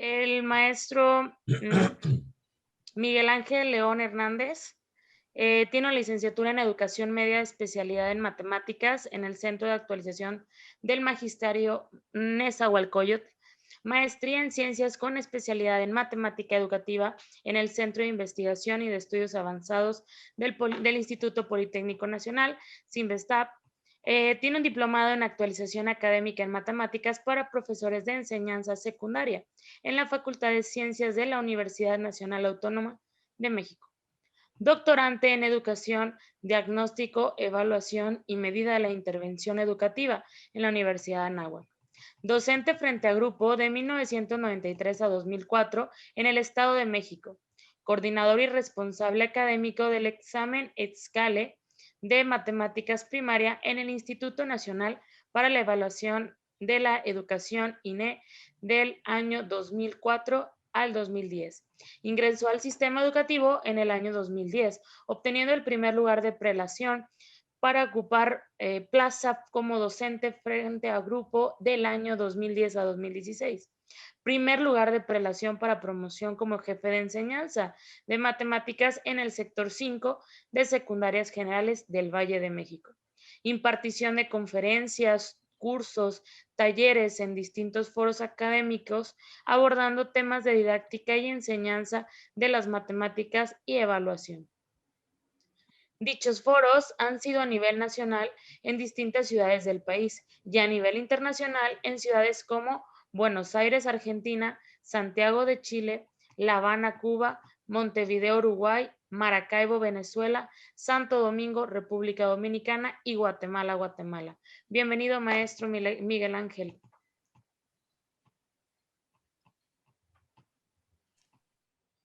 El maestro Miguel Ángel León Hernández tiene una licenciatura en Educación Media, especialidad en Matemáticas en el Centro de Actualización del Magisterio Nezahualcóyotl, maestría en Ciencias con especialidad en Matemática Educativa en el Centro de Investigación y de Estudios Avanzados del Instituto Politécnico Nacional, CINVESTAP. Tiene un diplomado en actualización académica en matemáticas para profesores de enseñanza secundaria en la Facultad de Ciencias de la Universidad Nacional Autónoma de México. Doctorante en Educación, Diagnóstico, Evaluación y Medida de la Intervención Educativa en la Universidad de Anáhuac. Docente frente a grupo de 1993 a 2004 en el Estado de México. Coordinador y responsable académico del examen ETSCALE de Matemáticas Primaria en el Instituto Nacional para la Evaluación de la Educación, INE, del año 2004 al 2010. Ingresó al sistema educativo en el año 2010, obteniendo el primer lugar de prelación para ocupar plaza como docente frente a grupo del año 2010 a 2016. Primer lugar de prelación para promoción como jefe de enseñanza de matemáticas en el sector 5 de secundarias generales del Valle de México. Impartición de conferencias, cursos, talleres en distintos foros académicos abordando temas de didáctica y enseñanza de las matemáticas y evaluación. Dichos foros han sido a nivel nacional en distintas ciudades del país y a nivel internacional en ciudades como Buenos Aires, Argentina, Santiago de Chile, La Habana, Cuba, Montevideo, Uruguay, Maracaibo, Venezuela, Santo Domingo, República Dominicana y Guatemala, Guatemala. Bienvenido, maestro Miguel Ángel.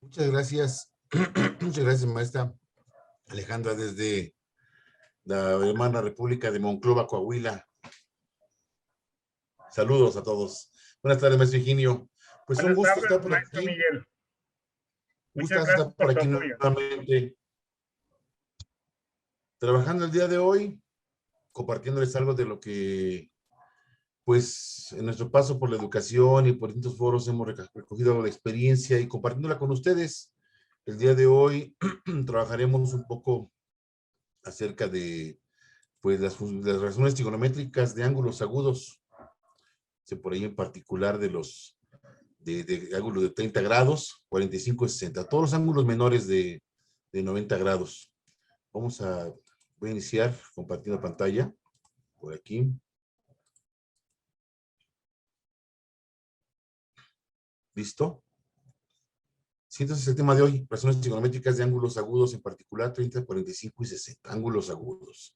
Muchas gracias. Muchas gracias, maestra Alejandra, desde la hermana República de Monclova, Coahuila. Saludos a todos. Buenas tardes, maestro Higinio. Pues Buenas un gusto tardes, estar por maestro aquí. Miguel. Gusto Muchas gracias estar por por tu aquí apoyo. nuevamente. Trabajando el día de hoy, compartiéndoles algo de lo que, pues, en nuestro paso por la educación y por distintos foros hemos recogido la experiencia y compartiéndola con ustedes. El día de hoy trabajaremos un poco acerca de, pues, las razones trigonométricas de ángulos agudos. Por ahí en particular de los de ángulos de 30 grados, 45 y 60. Todos los ángulos menores de 90 grados. Voy a iniciar compartiendo pantalla por aquí. ¿Listo? Sí, entonces el tema de hoy, razones trigonométricas de ángulos agudos, en particular 30, 45 y 60, ángulos agudos.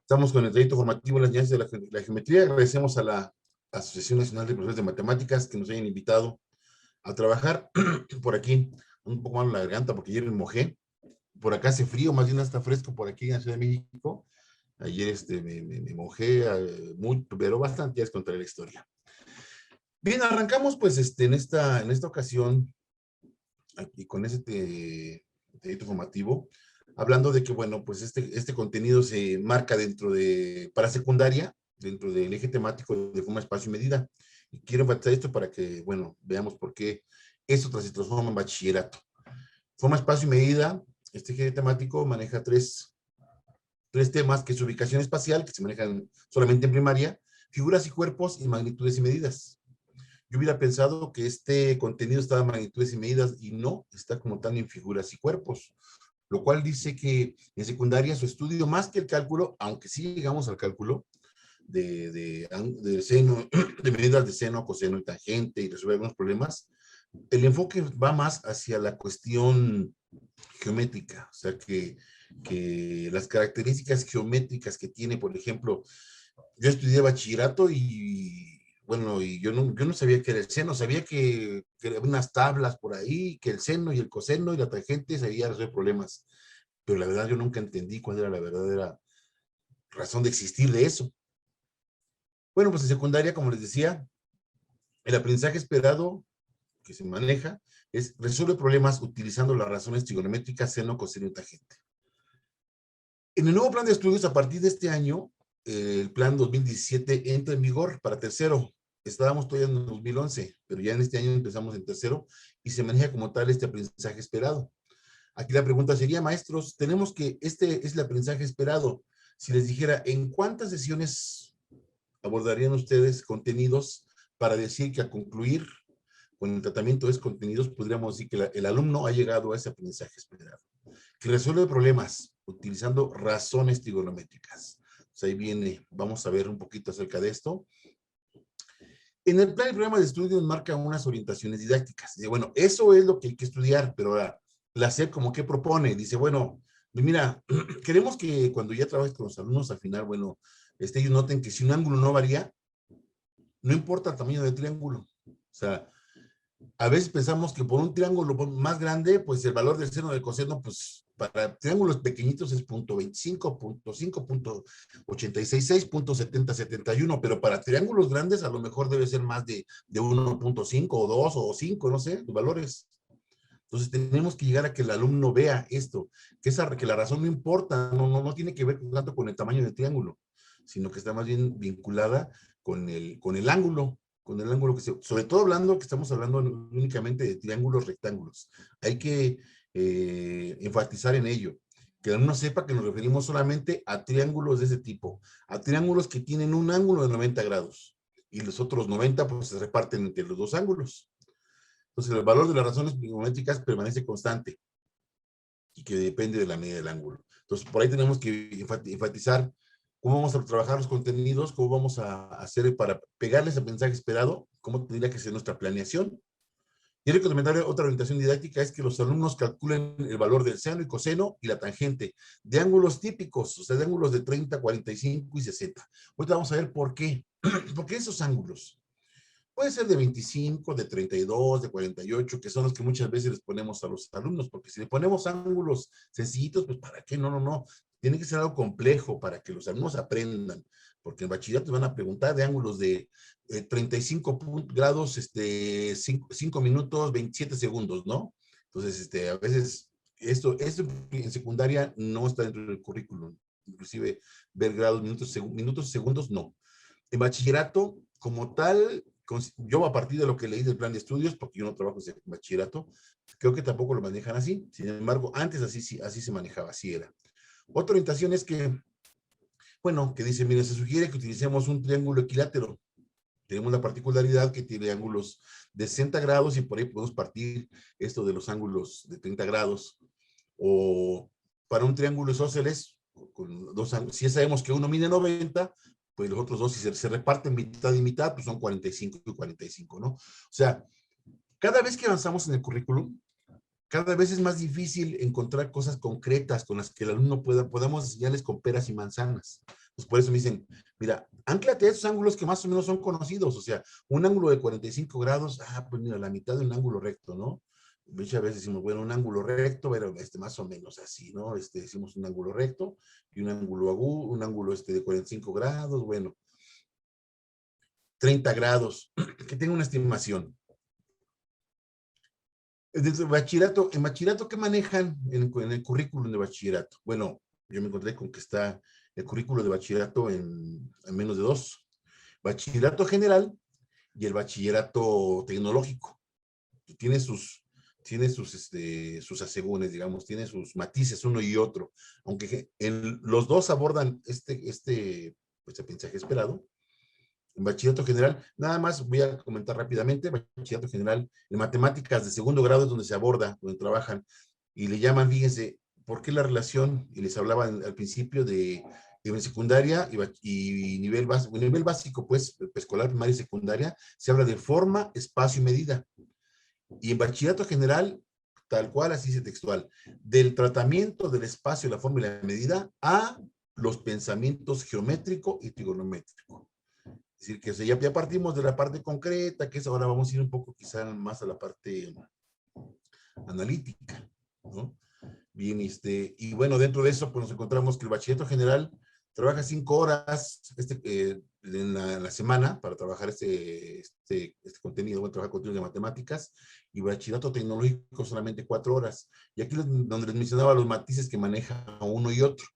Estamos con el trayecto formativo en las enseñanzas de la geometría. Agradecemos a la Asociación Nacional de Profesores de Matemáticas que nos hayan invitado a trabajar por aquí. Un poco más la garganta porque ayer me mojé. Por acá hace frío, más bien está fresco por aquí en la Ciudad de México. Ayer me mojé pero bastante, ya les contaré la historia. Bien, arrancamos pues en esta ocasión, aquí con este trayecto formativo, hablando de que, bueno, pues este contenido se marca para secundaria, dentro del eje temático de forma, espacio y medida. Y quiero enfatizar esto para que, bueno, veamos por qué esto se transforma en bachillerato. Forma, espacio y medida, este eje temático maneja tres temas, que es ubicación espacial, que se manejan solamente en primaria, figuras y cuerpos, y magnitudes y medidas. Yo hubiera pensado que este contenido estaba en magnitudes y medidas, y no, está como tal en figuras y cuerpos, lo cual dice que en secundaria su estudio, más que el cálculo, aunque sí llegamos al cálculo de seno, de medidas de seno, coseno y tangente, y resolver algunos problemas, el enfoque va más hacia la cuestión geométrica, o sea que las características geométricas que tiene, por ejemplo, yo estudié bachillerato y bueno, y yo no sabía qué era el seno, sabía que había unas tablas por ahí, que el seno y el coseno y la tangente sabía resolver problemas, pero la verdad yo nunca entendí cuál era la verdadera razón de existir de eso. Bueno, pues en secundaria, como les decía, el aprendizaje esperado que se maneja es resuelve problemas utilizando las razones trigonométricas, seno, coseno y tangente. En el nuevo plan de estudios, a partir de este año, el plan 2017 entra en vigor para tercero. estábamos todavía en 2011, pero ya en este año empezamos en tercero y se maneja como tal este aprendizaje esperado. Aquí la pregunta sería, maestros, tenemos que, este es el aprendizaje esperado. Si les dijera, ¿en cuántas sesiones abordarían ustedes contenidos para decir que al concluir con el tratamiento de esos contenidos podríamos decir que el alumno ha llegado a ese aprendizaje esperado? Que resuelve problemas utilizando razones trigonométricas. Pues ahí viene, vamos a ver un poquito acerca de esto. En el plan del programa de estudio marca unas orientaciones didácticas. Dice, bueno, eso es lo que hay que estudiar, pero ahora, la SEP como que propone, dice, bueno, mira, queremos que cuando ya trabajes con los alumnos al final, bueno, ellos noten que si un ángulo no varía, no importa el tamaño del triángulo. O sea, a veces pensamos que por un triángulo más grande, pues el valor del seno del coseno, pues para triángulos pequeñitos es 0.25, 0.5, 0.866, 0.7071, pero para triángulos grandes a lo mejor debe ser más de 1.5 o 2 o 5, no sé, los valores. Entonces tenemos que llegar a que el alumno vea esto, que la razón no importa, no tiene que ver tanto con el tamaño del triángulo, sino que está más bien vinculada con el ángulo, sobre todo hablando que estamos hablando únicamente de triángulos rectángulos. Hay que enfatizar en ello, que el alumno sepa que nos referimos solamente a triángulos de ese tipo, a triángulos que tienen un ángulo de 90 grados, y los otros 90 pues se reparten entre los dos ángulos. Entonces el valor de las razones trigonométricas permanece constante y que depende de la medida del ángulo. Entonces por ahí tenemos que enfatizar cómo vamos a trabajar los contenidos, cómo vamos a hacer para pegarles el mensaje esperado, cómo tendría que ser nuestra planeación. Y recomendar otra orientación didáctica es que los alumnos calculen el valor del seno y coseno y la tangente de ángulos típicos, o sea, de ángulos de 30, 45 y 60. Ahorita vamos a ver por qué. ¿Por qué esos ángulos? Puede ser de 25, de 32, de 48, que son los que muchas veces les ponemos a los alumnos, porque si le ponemos ángulos sencillitos, pues ¿para qué? No. Tiene que ser algo complejo para que los alumnos aprendan, porque en bachillerato van a preguntar de ángulos de 35 grados, 5 minutos, 27 segundos, ¿no? Entonces, a veces esto en secundaria no está dentro del currículum, inclusive ver grados, minutos, segundos, no. En bachillerato, como tal, yo a partir de lo que leí del plan de estudios, porque yo no trabajo en bachillerato, creo que tampoco lo manejan así. Sin embargo, antes así se manejaba, así era. Otra orientación es que, bueno, que dice, mire, se sugiere que utilicemos un triángulo equilátero. Tenemos la particularidad que tiene ángulos de 60 grados y por ahí podemos partir esto de los ángulos de 30 grados. O para un triángulo isósceles, con dos ángulos, si ya sabemos que uno mide 90, pues los otros dos, si se reparten mitad y mitad, pues son 45 y 45, ¿no? O sea, cada vez que avanzamos en el currículum, cada vez es más difícil encontrar cosas concretas con las que el alumno podamos enseñarles con peras y manzanas. Pues por eso me dicen, mira, ánclate a esos ángulos que más o menos son conocidos, o sea, un ángulo de 45 grados, pues mira, la mitad de un ángulo recto, ¿no? Muchas veces decimos, bueno, un ángulo recto, pero más o menos así, ¿no? Decimos un ángulo recto y un ángulo agudo, un ángulo de 45 grados, bueno, 30 grados, que tenga una estimación. Desde bachillerato, en bachillerato, ¿qué manejan en el currículum de bachillerato? Bueno, yo me encontré con que está el currículo de bachillerato en menos de 2. Bachillerato general y el bachillerato tecnológico. Tiene sus asegúnes, digamos, tiene sus matices uno y otro. Aunque los dos abordan este aprendizaje esperado. En bachillerato general, nada más voy a comentar rápidamente, bachillerato general, en matemáticas de segundo grado es donde se aborda, donde trabajan, y le llaman, fíjense, ¿por qué la relación? Y les hablaba al principio de secundaria y nivel básico, pues, escolar, primaria y secundaria, se habla de forma, espacio y medida. Y en bachillerato general, tal cual, así dice textual, del tratamiento del espacio, la forma y la medida a los pensamientos geométrico y trigonométrico. Es decir, que ya partimos de la parte concreta, que es ahora vamos a ir un poco quizá más a la parte analítica, ¿no? Bien, y bueno, dentro de eso, pues nos encontramos que el bachillerato general trabaja 5 horas en la semana para trabajar este contenido, bueno, trabajar contenido de matemáticas, y bachillerato tecnológico solamente 4 horas. Y aquí donde les mencionaba los matices que maneja uno y otro.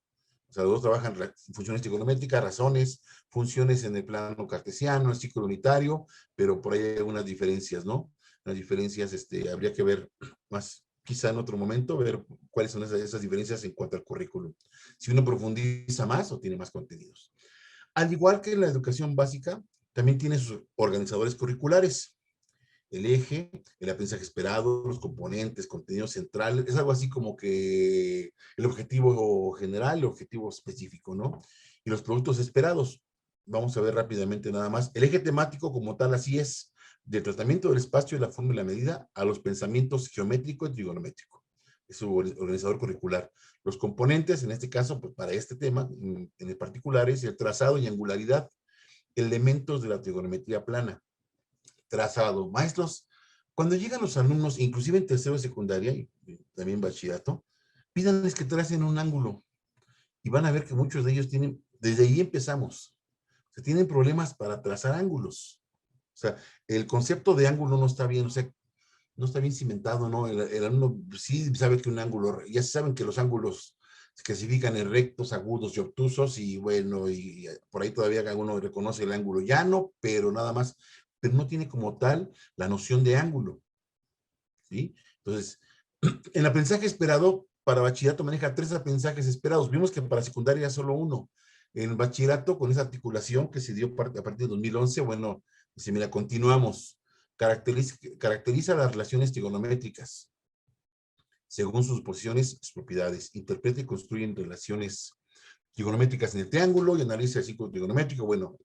O sea, los dos trabajan funciones trigonométricas, razones, funciones en el plano cartesiano, el círculo unitario, pero por ahí hay algunas diferencias, ¿no? Las diferencias, habría que ver más, quizá en otro momento, ver cuáles son esas diferencias en cuanto al currículum. Si uno profundiza más o tiene más contenidos. Al igual que la educación básica, también tiene sus organizadores curriculares. El eje, el aprendizaje esperado, los componentes, contenido central, es algo así como que el objetivo general, el objetivo específico, ¿no? Y los productos esperados. Vamos a ver rápidamente nada más. El eje temático como tal así es, del tratamiento del espacio y la forma y la medida a los pensamientos geométrico y trigonométrico. Es su organizador curricular. Los componentes, en este caso, pues para este tema, en el particular, es el trazado y angularidad, elementos de la trigonometría plana. Trazado. Maestros, cuando llegan los alumnos, inclusive en tercero de secundaria y también bachillerato, pídanles que tracen un ángulo y van a ver que muchos de ellos tienen, desde ahí empezamos, se tienen problemas para trazar ángulos. O sea, el concepto de ángulo no está bien, o sea, no está bien cimentado, ¿no? El alumno sí sabe que un ángulo, ya saben que los ángulos se clasifican en rectos, agudos y obtusos, y bueno, y por ahí todavía uno reconoce el ángulo llano, pero nada más, pero no tiene como tal la noción de ángulo, ¿sí? Entonces, el aprendizaje esperado para bachillerato maneja 3 aprendizajes esperados. Vimos que para secundaria solo uno. En bachillerato, con esa articulación que se dio a partir de 2011, bueno, dice, mira, continuamos. Caracteriza las relaciones trigonométricas según sus posiciones y sus propiedades. Interpreta y construye relaciones trigonométricas en el triángulo y analiza el ciclo trigonométrico. Bueno,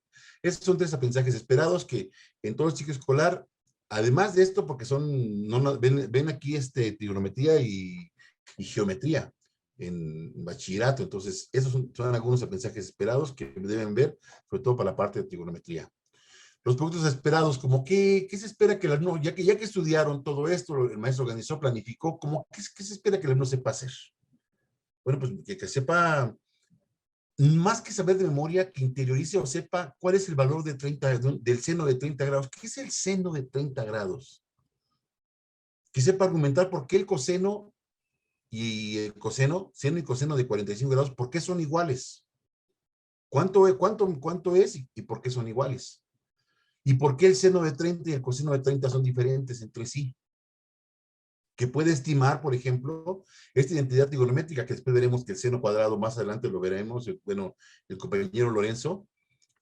esos son 3 aprendizajes esperados que en todo el ciclo escolar, además de esto, porque son, no, ven aquí trigonometría y geometría en bachillerato. Entonces, esos son algunos aprendizajes esperados que deben ver, sobre todo para la parte de trigonometría. Los productos esperados, como ¿qué se espera que el alumno, ya que estudiaron todo esto, el maestro organizó, planificó, como ¿qué se espera que el alumno sepa hacer? Bueno, pues que sepa, más que saber de memoria, que interiorice o sepa cuál es el valor de del seno de 30 grados. ¿Qué es el seno de 30 grados? Que sepa argumentar por qué el coseno y el coseno, seno y coseno de 45 grados, ¿por qué son iguales? ¿Cuánto es y por qué son iguales? ¿Y por qué el seno de 30 y el coseno de 30 son diferentes entre sí? Que puede estimar, por ejemplo, esta identidad trigonométrica, que después veremos que el seno cuadrado, más adelante lo veremos, bueno, el compañero Lorenzo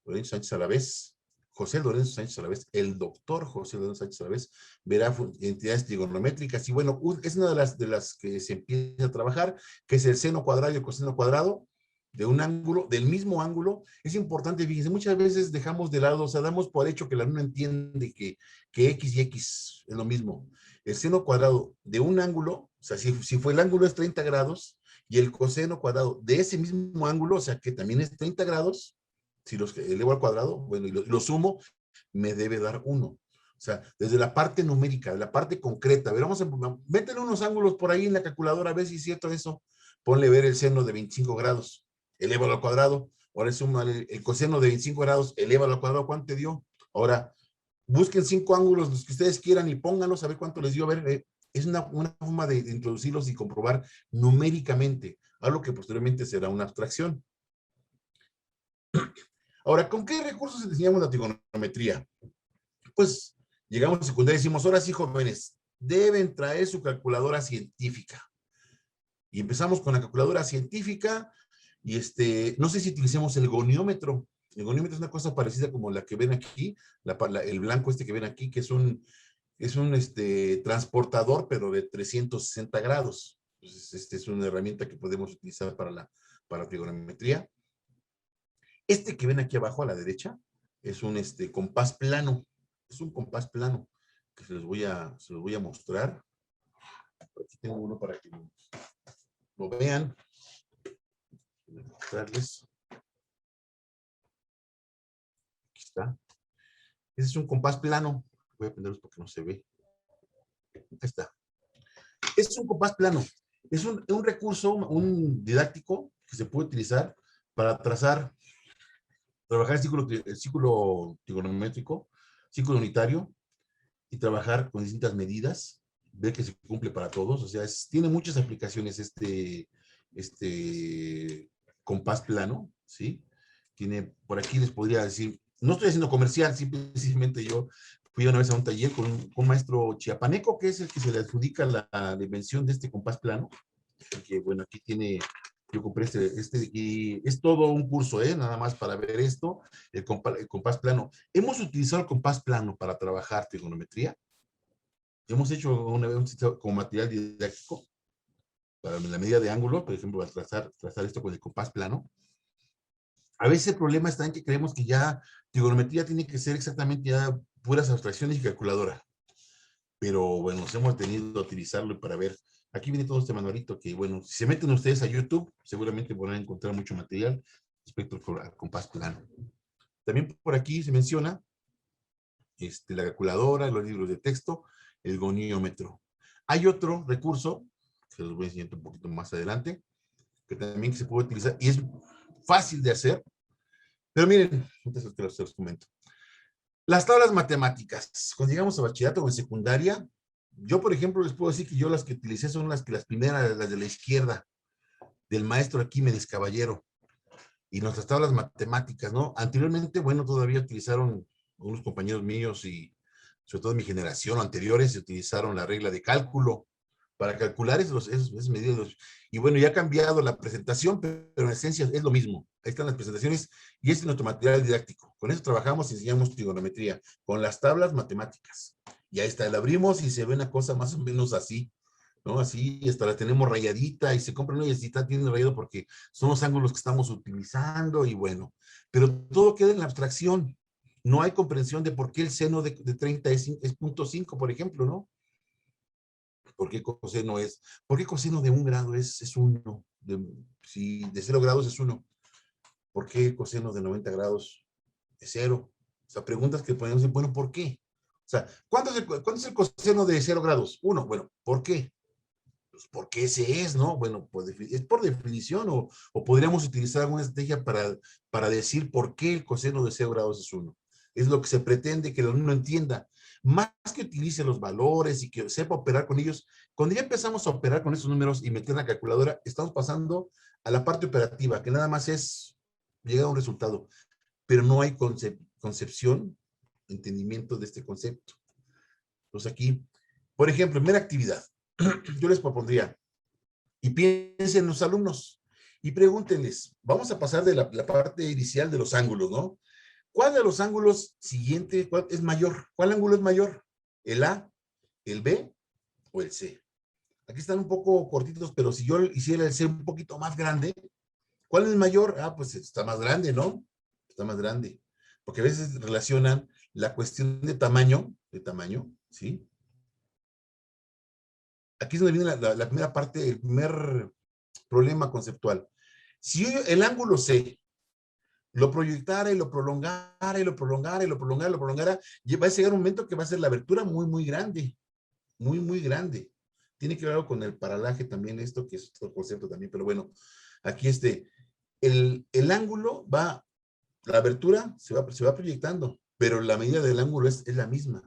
Sánchez Alavés, José Lorenzo Sánchez Alavés, el doctor José Lorenzo Sánchez Alavés, verá entidades trigonométricas, y bueno, es una de las que se empieza a trabajar, que es el seno cuadrado y el coseno cuadrado, de un ángulo, del mismo ángulo. Es importante, fíjense, muchas veces dejamos de lado, o sea, damos por hecho que el alumno entiende que X y X es lo mismo. El seno cuadrado de un ángulo, o sea, si fue el ángulo es 30 grados, y el coseno cuadrado de ese mismo ángulo, o sea, que también es 30 grados, si los elevo al cuadrado, bueno, y lo sumo, me debe dar 1. O sea, desde la parte numérica, la parte concreta, a ver, métele unos ángulos por ahí en la calculadora, a ver si es cierto eso. Ponle ver el seno de 25 grados, elévalo al cuadrado. Ahora suma el coseno de 25 grados, elévalo al cuadrado, ¿cuánto te dio? Ahora, busquen 5 ángulos, los que ustedes quieran, y pónganlos a ver cuánto les dio. A ver, es una forma de introducirlos y comprobar numéricamente, algo que posteriormente será una abstracción. Ahora, ¿con qué recursos enseñamos la trigonometría? Pues llegamos a secundaria y decimos, ahora sí, jóvenes, deben traer su calculadora científica. Y empezamos con la calculadora científica, y no sé si utilicemos el goniómetro. El goniómetro es una cosa parecida como la que ven aquí, el blanco que ven aquí, que es un transportador, pero de 360 grados. Entonces, es una herramienta que podemos utilizar para trigonometría. Que ven aquí abajo a la derecha es un compás plano. Es un compás plano que se los voy a mostrar. Aquí tengo uno para que lo vean. Voy a mostrarles. Aquí está. Ese es un compás plano. Voy a prenderlos porque no se ve. Ahí está. Es un compás plano. Es un recurso, un didáctico que se puede utilizar para trabajar el círculo trigonométrico, círculo unitario, y trabajar con distintas medidas, ver que se cumple para todos. O sea, tiene muchas aplicaciones este compás plano, ¿sí? Tiene, por aquí les podría decir, no estoy haciendo comercial, simplemente yo fui una vez a un taller con un maestro chiapaneco, que es el que se le adjudica la invención de este compás plano, que bueno, aquí tiene, yo compré y es todo un curso, nada más para ver esto, el compás plano. Hemos utilizado el compás plano para trabajar trigonometría. Hemos hecho una vez como material didáctico para la medida de ángulo, por ejemplo, para trazar esto con el compás plano. A veces el problema está en que creemos que ya trigonometría tiene que ser exactamente ya puras abstracciones y calculadora. Pero bueno, nos hemos tenido que utilizarlo para ver. Aquí viene todo este manualito que, bueno, si se meten ustedes a YouTube, seguramente podrán encontrar mucho material respecto al compás plano. También por aquí se menciona la calculadora, los libros de texto, el goniómetro. Hay otro recurso, que los voy a enseñar un poquito más adelante, que también se puede utilizar y es fácil de hacer. Pero miren, entonces se los comento. Las tablas matemáticas, cuando llegamos a bachillerato o en secundaria, yo, por ejemplo, les puedo decir que yo las que utilicé son las primeras, las de la izquierda, del maestro Arquímedes Caballero, y nuestras tablas matemáticas, ¿no? Anteriormente, bueno, todavía utilizaron unos compañeros míos y sobre todo mi generación anteriores, se utilizaron la regla de cálculo para calcular esas medidas. Y bueno, ya ha cambiado la presentación, pero en esencia es lo mismo. Ahí están las presentaciones y este es nuestro material didáctico. Con eso trabajamos y enseñamos trigonometría, con las tablas matemáticas. Y ahí está, la abrimos y se ve una cosa más o menos así, ¿no? Así, hasta la tenemos rayadita y se compra una yesita, tiene rayado porque son los ángulos que estamos utilizando y bueno, pero todo queda en la abstracción. No hay comprensión de por qué el seno de 30 es 0.5, por ejemplo, ¿no? ¿Por qué coseno de 1 grado es 1? Si de 0 grados es 1, ¿por qué coseno de 90 grados es 0? O sea, preguntas que podemos decir, bueno, ¿por qué? O sea, ¿cuánto es el coseno de 0 grados? 1. Bueno, ¿por qué? Pues porque ese es, ¿no? Bueno, es por definición o podríamos utilizar alguna estrategia para decir por qué el coseno de 0 grados es 1. Es lo que se pretende que el alumno entienda. Más que utilice los valores y que sepa operar con ellos, cuando ya empezamos a operar con esos números y meter en la calculadora, estamos pasando a la parte operativa, que nada más es llegar a un resultado, pero no hay concepción, entendimiento de este concepto. Entonces aquí, por ejemplo, en mera actividad, yo les propondría, y piensen en los alumnos, y pregúntenles, vamos a pasar de la parte inicial de los ángulos, ¿no? ¿Cuál de los ángulos siguiente es mayor? ¿Cuál ángulo es mayor? ¿El A, el B o el C? Aquí están un poco cortitos, pero si yo hiciera el C un poquito más grande, ¿cuál es mayor? Ah, pues está más grande, ¿no? Está más grande. Porque a veces relacionan la cuestión de tamaño, ¿sí? Aquí es donde viene la primera parte, el primer problema conceptual. Si yo el ángulo C lo proyectara y lo prolongara y lo prolongara y lo prolongara y lo prolongara, va a llegar un momento que va a ser la abertura muy, muy grande. Muy, muy grande. Tiene que ver algo con el paralaje también, esto que es otro concepto también, pero bueno, aquí el ángulo va, la abertura se va proyectando, pero la medida del ángulo es la misma.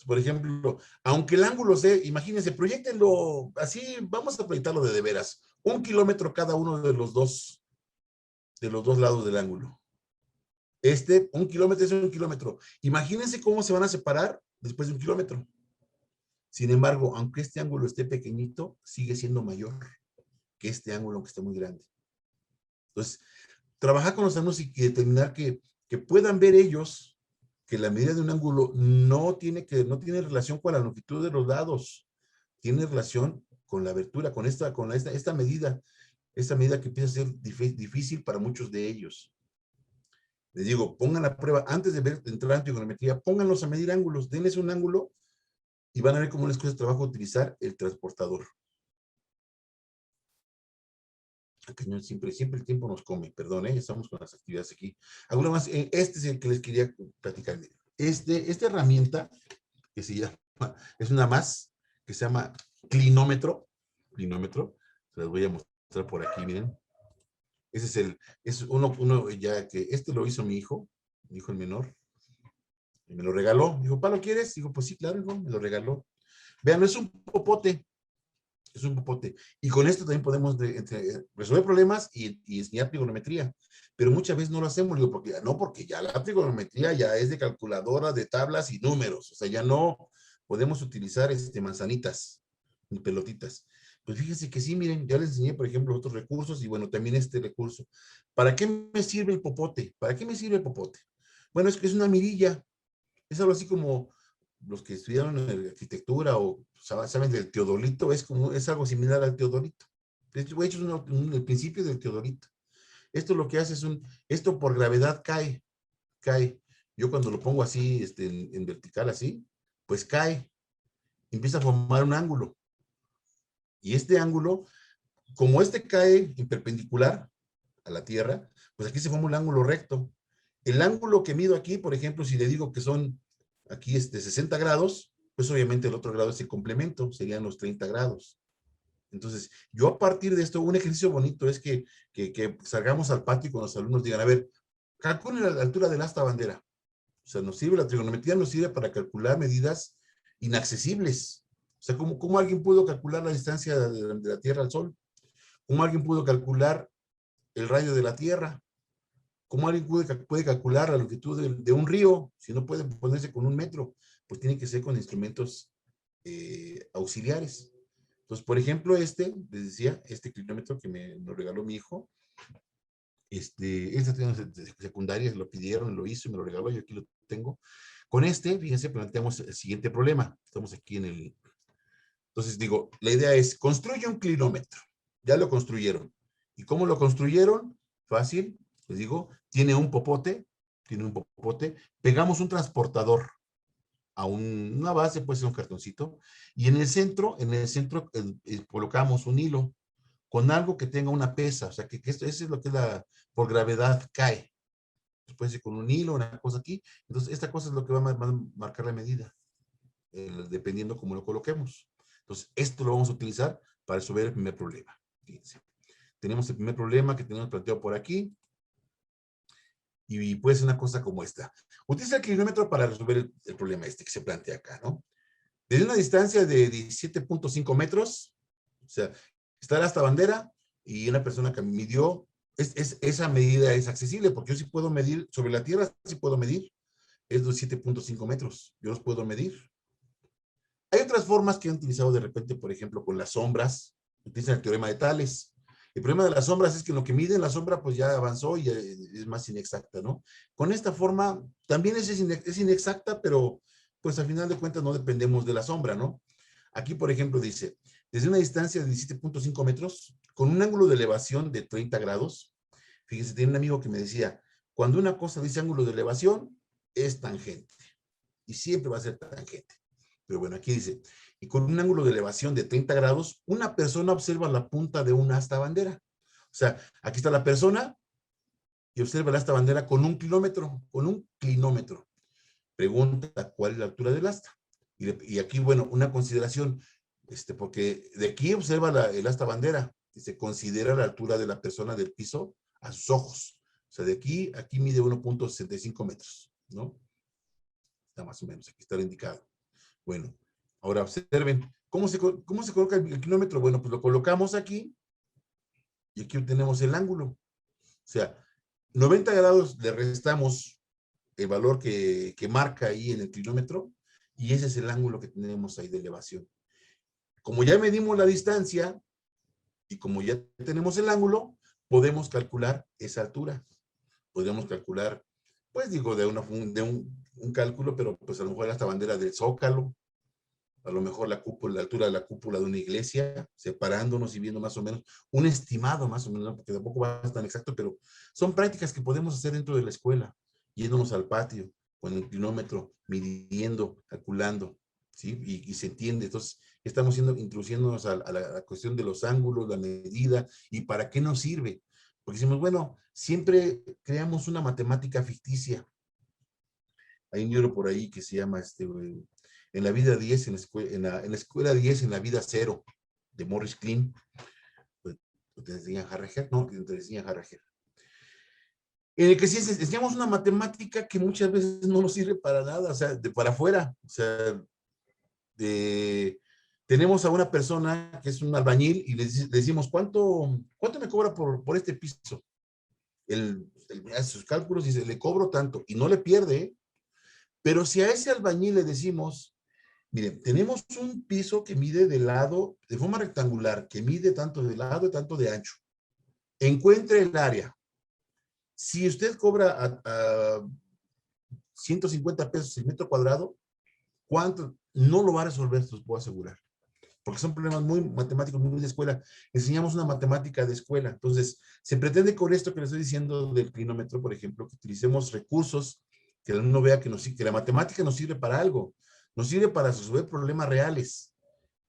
Por ejemplo, aunque el ángulo imagínense, proyectenlo así, vamos a proyectarlo de veras, 1 kilómetro cada uno de los dos lados del ángulo. 1 kilómetro es 1 kilómetro. Imagínense cómo se van a separar después de 1 kilómetro. Sin embargo, aunque este ángulo esté pequeñito, sigue siendo mayor que este ángulo, aunque esté muy grande. Entonces, trabajar con los alumnos y determinar que puedan ver ellos que la medida de un ángulo no tiene relación con la longitud de los lados, tiene relación con la abertura, con esta medida que empieza a ser difícil para muchos de ellos. Les digo, pongan la prueba, antes de entrar en trigonometría, pónganlos a medir ángulos, denles un ángulo y van a ver cómo les cuesta trabajo utilizar el transportador. Siempre el tiempo nos come, perdón, estamos con las actividades aquí. Alguna más, este es el que les quería platicar. Esta herramienta que se llama, es una más, que se llama clinómetro, se las voy a mostrar por aquí, miren. Ese es uno ya que, lo hizo mi hijo el menor, y me lo regaló. Dijo, ¿pa, lo quieres? Digo, pues sí, claro, hijo, me lo regaló. Vean, es un popote. Es un popote. Y con esto también podemos resolver problemas y enseñar trigonometría. Pero muchas veces no lo hacemos, digo, porque ya la trigonometría ya es de calculadora, de tablas y números. O sea, ya no podemos utilizar manzanitas ni pelotitas. Pues fíjense que sí, miren, ya les enseñé, por ejemplo, otros recursos y bueno, también este recurso. ¿Para qué me sirve el popote? ¿Para qué me sirve el popote? Bueno, es que es una mirilla. Es algo así como los que estudiaron arquitectura o saben del teodolito, es algo similar al teodolito. De hecho, es el principio del teodolito. Esto lo que hace esto por gravedad cae. Yo cuando lo pongo así, en vertical así, pues cae, empieza a formar un ángulo. Y este ángulo, como cae en perpendicular a la Tierra, pues aquí se forma un ángulo recto. El ángulo que mido aquí, por ejemplo, si le digo que son aquí 60 grados, pues obviamente el otro grado es el complemento, serían los 30 grados. Entonces, yo a partir de esto, un ejercicio bonito es que salgamos al patio y con los alumnos digan, a ver, calculen la altura del asta bandera. O sea, la trigonometría nos sirve para calcular medidas inaccesibles. O sea, ¿cómo alguien pudo calcular la distancia de la Tierra al Sol? ¿Cómo alguien pudo calcular el radio de la Tierra? ¿Cómo alguien puede calcular la longitud de un río? Si no puede ponerse con 1 metro, pues tiene que ser con instrumentos auxiliares. Entonces, por ejemplo, les decía, cronómetro que me lo regaló mi hijo, secundarias lo pidieron, lo hizo y me lo regaló, yo aquí lo tengo. Con fíjense, planteamos el siguiente problema. Estamos aquí Entonces digo, la idea es, construye un clinómetro. Ya lo construyeron. ¿Y cómo lo construyeron? Fácil, les digo, tiene un popote, pegamos un transportador a una base, puede ser un cartoncito, y en el centro colocamos un hilo con algo que tenga una pesa, o sea, que eso es lo que por gravedad cae. Puede ser con un hilo, una cosa aquí. Entonces, esta cosa es lo que va a marcar la medida, dependiendo cómo lo coloquemos. Entonces, esto lo vamos a utilizar para resolver el primer problema. Fíjense. Tenemos el primer problema que tenemos planteado por aquí. Y puede ser una cosa como esta. Utiliza el clinómetro para resolver el problema que se plantea acá, ¿no? Desde una distancia de 17.5 metros, o sea, está hasta bandera y una persona que midió, esa medida es accesible porque yo sí puedo medir, sobre la Tierra sí puedo medir, es de 7.5 metros, yo los puedo medir. Hay otras formas que han utilizado de repente, por ejemplo, con las sombras, utilizan el teorema de Tales. El problema de las sombras es que lo que mide la sombra pues ya avanzó y es más inexacta, ¿no? Con esta forma también es inexacta, pero pues al final de cuentas no dependemos de la sombra, ¿no? Aquí, por ejemplo, dice, desde una distancia de 17.5 metros, con un ángulo de elevación de 30 grados, fíjense, tiene un amigo que me decía, cuando una cosa dice ángulo de elevación, es tangente. Y siempre va a ser tangente. Pero bueno, aquí dice, y con un ángulo de elevación de 30 grados, una persona observa la punta de una asta bandera. O sea, aquí está la persona y observa la asta bandera con un clinómetro. Pregunta, ¿cuál es la altura del asta? Y aquí, bueno, una consideración, porque de aquí observa el asta bandera y se considera la altura de la persona del piso a sus ojos. O sea, de aquí mide 1.65 metros, ¿no? Está más o menos, aquí está lo indicado. Bueno, ahora observen, ¿cómo se coloca el clinómetro? Bueno, pues lo colocamos aquí y aquí obtenemos el ángulo. O sea, 90 grados le restamos el valor que marca ahí en el clinómetro y ese es el ángulo que tenemos ahí de elevación. Como ya medimos la distancia y como ya tenemos el ángulo, podemos calcular esa altura. Podemos calcular, pues digo, de un cálculo, pero pues a lo mejor esta bandera del Zócalo, a lo mejor la altura de la cúpula de una iglesia, separándonos y viendo más o menos, un estimado más o menos, porque tampoco va a ser tan exacto, pero son prácticas que podemos hacer dentro de la escuela, yéndonos al patio, con el clinómetro, midiendo, calculando, ¿sí? Y se entiende. Entonces, estamos introduciéndonos a la cuestión de los ángulos, la medida, y para qué nos sirve. Porque decimos, bueno, siempre creamos una matemática ficticia. Hay un libro por ahí que se llama en la vida 10, en la escuela 10, en la vida 0, de Morris Klein. Pues, te enseñan Harrager, no, te enseñan Harrager. En el que sí enseñamos una matemática que muchas veces no nos sirve para nada, o sea, para afuera, o sea, tenemos a una persona que es un albañil y le decimos, ¿cuánto me cobra por este piso? Él hace sus cálculos y dice, le cobro tanto, y no le pierde, ¿eh? Pero si a ese albañil le decimos, miren, tenemos un piso que mide de lado, de forma rectangular, que mide tanto de lado y tanto de ancho. Encuentre el área. Si usted cobra a 150 pesos el metro cuadrado, ¿cuánto? No lo va a resolver, se los puedo asegurar. Porque son problemas muy matemáticos, muy de escuela. Enseñamos una matemática de escuela. Entonces, se pretende con esto que le estoy diciendo del clinómetro, por ejemplo, que utilicemos recursos, que el alumno vea que la matemática nos sirve para algo. Nos sirve para resolver problemas reales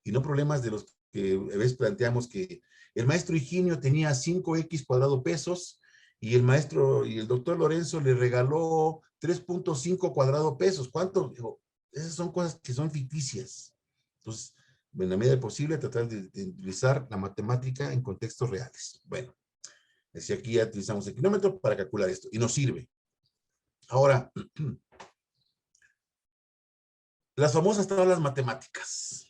y no problemas de los que a veces planteamos que el maestro Higinio tenía 5x cuadrado pesos y el maestro y el doctor Lorenzo le regaló 3.5 cuadrado pesos. ¿Cuánto? Digo, esas son cosas que son ficticias. Entonces, en la medida de posible, tratar de utilizar la matemática en contextos reales. Bueno, decía aquí ya utilizamos el kilómetro para calcular esto y nos sirve. Ahora, las famosas tablas matemáticas.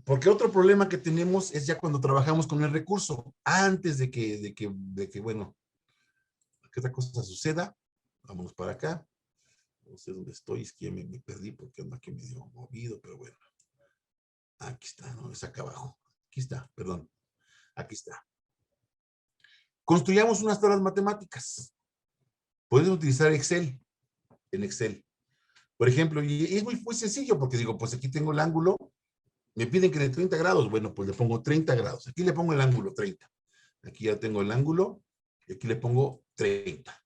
Porque otro problema que tenemos es ya cuando trabajamos con el recurso, antes de que bueno, que esta cosa suceda. Vámonos para acá. No sé dónde estoy, es que ya me perdí porque ando aquí medio movido, pero bueno. Aquí está, no, es acá abajo. Aquí está, perdón. Aquí está. Construyamos unas tablas matemáticas. Puedes utilizar Excel, en Excel. Por ejemplo, y es muy sencillo porque digo, pues aquí tengo el ángulo, me piden que de 30 grados, bueno, pues le pongo 30 grados. Aquí le pongo el ángulo 30. Aquí ya tengo el ángulo y aquí le pongo 30.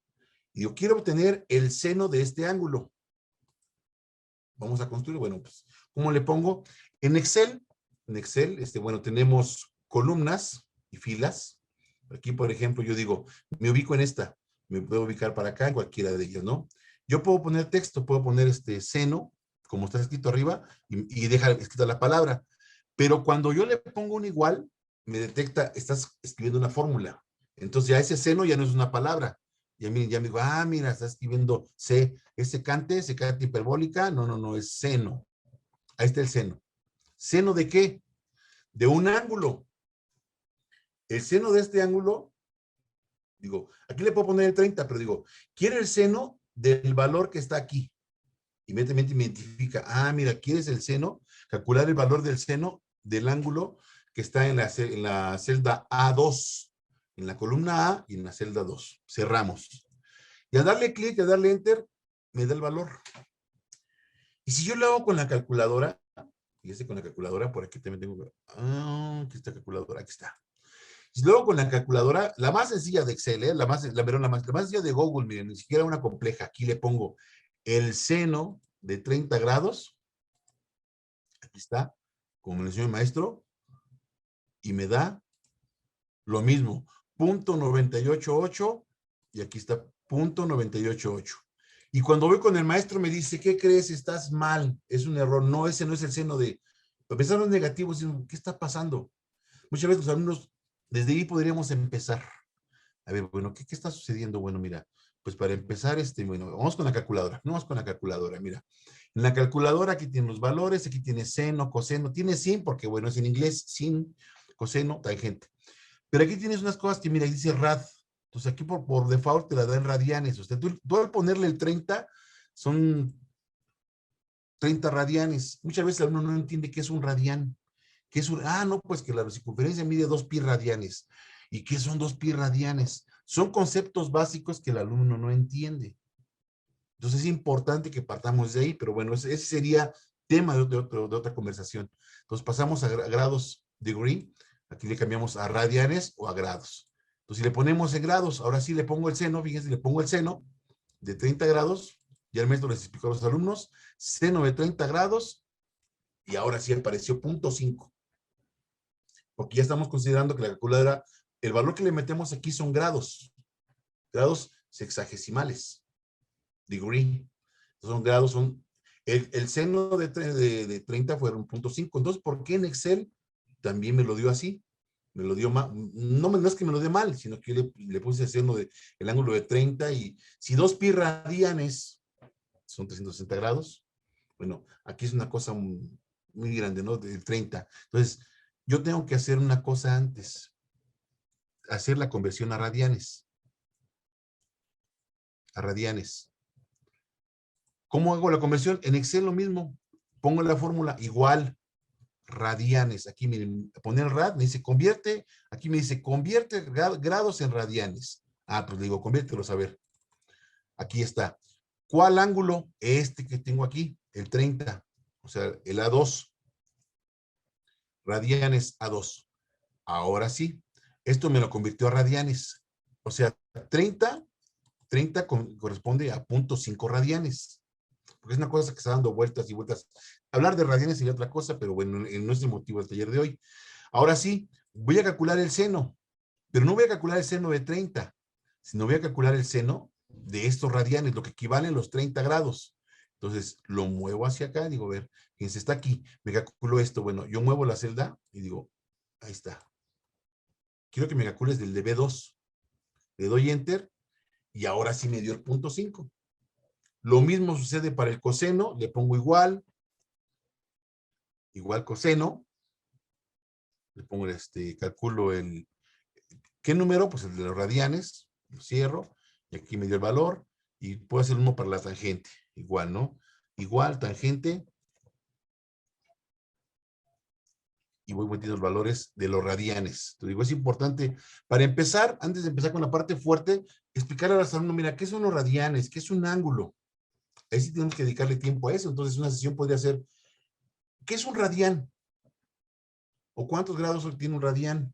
Y yo quiero obtener el seno de este ángulo. Vamos a construir, bueno, pues, ¿cómo le pongo? En Excel, bueno, tenemos columnas y filas. Aquí, por ejemplo, yo digo, me ubico en esta, me puedo ubicar para acá, en cualquiera de ellas, ¿no? Yo puedo poner texto, puedo poner seno, como está escrito arriba, y dejar escrita la palabra. Pero cuando yo le pongo un igual, me detecta, estás escribiendo una fórmula. Entonces ya ese seno ya no es una palabra. Ya me digo, mira, está escribiendo secante hiperbólica. No, es seno. Ahí está el seno. ¿Seno de qué? De un ángulo. El seno de este ángulo, digo, aquí le puedo poner el 30, pero digo, quiero el seno del valor que está aquí. Inmediatamente me identifica, mira, ¿quieres el seno? Calcular el valor del seno del ángulo que está en la celda A2, en la columna A y en la celda 2. Cerramos. Y al darle clic, al darle enter, me da el valor. Y si yo lo hago con la calculadora, fíjese con la calculadora, por aquí también tengo, aquí está la calculadora, aquí está. Si lo hago con la calculadora, la más sencilla de Excel, la más sencilla de Google, miren, ni siquiera una compleja, aquí le pongo el seno de 30 grados, aquí está, como me enseñó el maestro, y me da lo mismo, 0.988, y aquí está 0.988. Y cuando voy con el maestro me dice, ¿qué crees? Estás mal, es un error. No, ese no es el seno de... A pesar de los negativos, ¿qué está pasando? Muchas veces los alumnos, desde ahí podríamos empezar. A ver, bueno, ¿qué está sucediendo? Bueno, mira, pues para empezar, bueno, vamos con la calculadora. No vamos con la calculadora, mira. En la calculadora aquí tiene los valores, aquí tiene seno, coseno, tiene sin, porque bueno, es en inglés, sin, coseno, tangente. Pero aquí tienes unas cosas que, mira, dice rad. Entonces aquí por default te la da en radianes. Usted, tú al ponerle el 30, son 30 radianes. Muchas veces uno no entiende qué es un radián. ¿Qué es no, pues que la circunferencia mide 2 pi radianes. ¿Y qué son 2 pi radianes? Son conceptos básicos que el alumno no entiende. Entonces es importante que partamos de ahí, pero bueno, ese sería tema de otra conversación. Entonces pasamos a grados degree. Aquí le cambiamos a radianes o a grados. Entonces, si le ponemos en grados, ahora sí le pongo el seno, fíjense, le pongo el seno de 30 grados, ya el maestro les explicó a los alumnos, seno de 30 grados, y ahora sí apareció 0.5. Porque ya estamos considerando que la calculadora, el valor que le metemos aquí son grados sexagesimales, degree. Son grados, el seno de 30 fueron 0.5. Entonces, ¿por qué en Excel también me lo dio así? Me lo dio mal, no es que me lo dé mal, sino que yo le puse el seno el ángulo de 30, y si 2 pi radianes son 360 grados, bueno, aquí es una cosa muy grande, ¿no? De 30. Entonces, yo tengo que hacer una cosa antes. Hacer la conversión a radianes. A radianes. ¿Cómo hago la conversión? En Excel lo mismo. Pongo la fórmula igual, radianes. Aquí miren, poner rad, me dice convierte, aquí me dice convierte grados en radianes. Ah, pues le digo, conviértelos a ver. Aquí está. ¿Cuál ángulo? Este que tengo aquí, el 30. O sea, el A2. Radianes A2. Ahora sí, esto me lo convirtió a radianes. O sea, 30 corresponde a 0.5 radianes. Porque es una cosa que está dando vueltas y vueltas. Hablar de radianes sería otra cosa, pero bueno, no es el motivo del taller de hoy. Ahora sí, voy a calcular el seno, pero no voy a calcular el seno de 30, sino voy a calcular el seno de estos radianes, lo que equivalen los 30 grados. Entonces, lo muevo hacia acá, digo, a ver, fíjense, está aquí, me calculo esto. Bueno, yo muevo la celda y digo, ahí está. Quiero que me calcules del de B2. Le doy Enter y ahora sí me dio el 0.5. Lo mismo sucede para el coseno, le pongo igual coseno, le pongo calculo ¿qué número? Pues el de los radianes, lo cierro, y aquí me dio el valor, y puedo hacer uno para la tangente, igual, ¿no? Igual, tangente, y voy metiendo los valores de los radianes. Te digo, es importante, para empezar, antes de empezar con la parte fuerte, explicarle a los alumnos, mira, ¿qué son los radianes? ¿Qué es un ángulo? Ahí sí tenemos que dedicarle tiempo a eso. Entonces, una sesión podría ser, ¿qué es un radián? ¿O cuántos grados tiene un radián?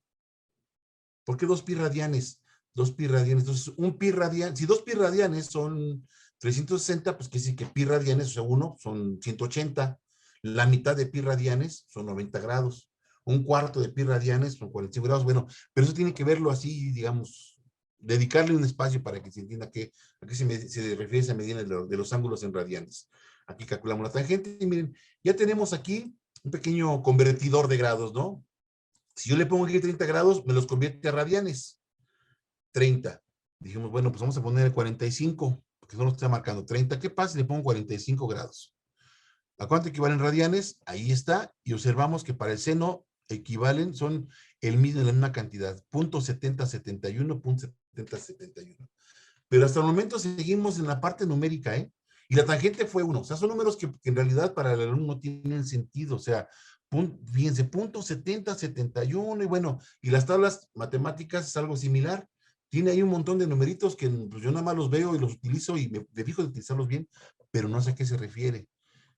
¿Por qué 2 pi radianes? 2 pi radianes. Entonces, un pi radian, si 2 pi radianes son 360, pues quiere decir que pi radianes, o sea, 1 son 180. La mitad de pi radianes son 90 grados. Un cuarto de pi radianes son 45 grados. Bueno, pero eso tiene que verlo así, digamos, dedicarle un espacio para que se entienda a qué se refiere esa medida de los ángulos en radianes. Aquí calculamos la tangente y miren, ya tenemos aquí un pequeño convertidor de grados, ¿no? Si yo le pongo aquí 30 grados, me los convierte a radianes. 30. Dijimos, bueno, pues vamos a poner 45, porque son los que está marcando 30. ¿Qué pasa si le pongo 45 grados? ¿A cuánto equivalen radianes? Ahí está. Y observamos que para el seno equivalen, son la misma cantidad. 0.7071, 0.7071. Pero hasta el momento seguimos en la parte numérica, ¿eh? Y la tangente fue 1. O sea, son números que en realidad para el alumno no tienen sentido. O sea, fíjense, 0.7071 y bueno, y las tablas matemáticas es algo similar. Tiene ahí un montón de numeritos que pues, yo nada más los veo y los utilizo y me fijo de utilizarlos bien, pero no sé a qué se refiere.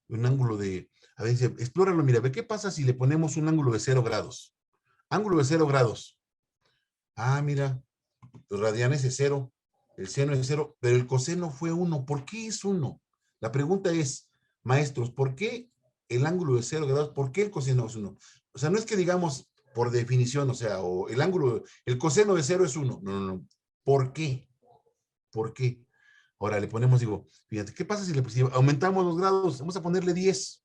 Un ángulo de, a ver, dice, explóralo, mira, ve qué pasa si le ponemos un ángulo de 0 grados. Ángulo de 0 grados. Ah, mira, los radianes es 0, el seno es 0, pero el coseno fue 1. ¿Por qué es 1? La pregunta es, maestros, ¿por qué el ángulo de 0 grados? ¿Por qué el coseno es 1? O sea, no es que digamos por definición, o sea, o el coseno de 0 es 1. No, no, no. ¿Por qué? ¿Por qué? Ahora le ponemos, digo, fíjate, ¿qué pasa si aumentamos los grados? Vamos a ponerle 10.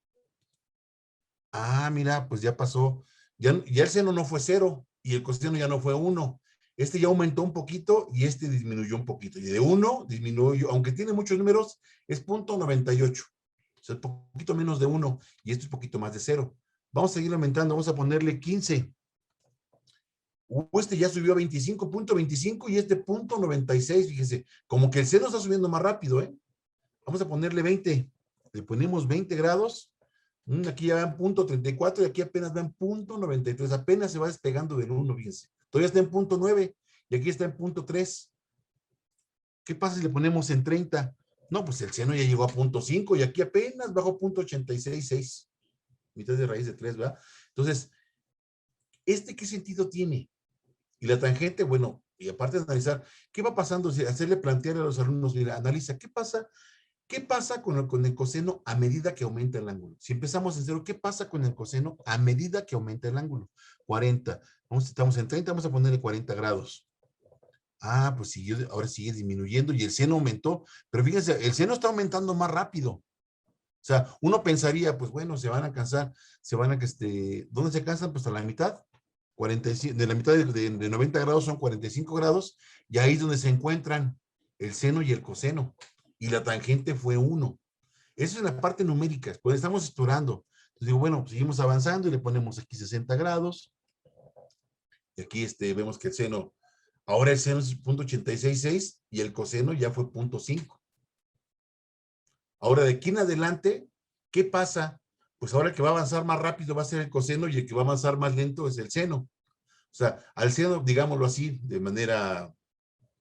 Ah, mira, pues ya pasó. Ya el seno no fue 0 y el coseno ya no fue 1. Este ya aumentó un poquito y este disminuyó un poquito. Y de 1 disminuyó, aunque tiene muchos números, es 0.98. O sea, un poquito menos de 1 y esto es un poquito más de 0. Vamos a seguir aumentando, vamos a ponerle 15. Este ya subió a 25.25 y este 0.96, fíjese, como que el seno está subiendo más rápido, ¿eh? Vamos a ponerle 20. Le ponemos 20 grados. Aquí ya van 0.34 y aquí apenas van 0.93. Apenas se va despegando del 1, fíjense. Todavía está en 0.9 y aquí está en 0.3. ¿Qué pasa si le ponemos en 30? No, pues el seno ya llegó a 0.5 y aquí apenas bajó 0.866. Mitad de raíz de 3, ¿verdad? Entonces, ¿qué sentido tiene? Y la tangente, bueno, y aparte de analizar, ¿qué va pasando? Hacerle plantear a los alumnos, mira, analiza, ¿qué pasa con el coseno a medida que aumenta el ángulo? Si empezamos en 0, ¿qué pasa con el coseno a medida que aumenta el ángulo? 40. Estamos en 30, vamos a ponerle 40 grados. Ah, pues ahora sigue disminuyendo y el seno aumentó. Pero fíjense, el seno está aumentando más rápido. O sea, uno pensaría, pues bueno, se van a cansar, ¿dónde se cansan? Pues a la mitad. 45, de la mitad de 90 grados son 45 grados y ahí es donde se encuentran el seno y el coseno. Y la tangente fue 1. Eso es la parte numérica, pues estamos explorando. Entonces digo, bueno, seguimos avanzando y le ponemos aquí 60 grados. Y aquí vemos que el seno, ahora el seno es 0.866 y el coseno ya fue 0.5. Ahora de aquí en adelante, ¿qué pasa? Pues ahora el que va a avanzar más rápido va a ser el coseno y el que va a avanzar más lento es el seno. O sea, al seno, digámoslo así, de manera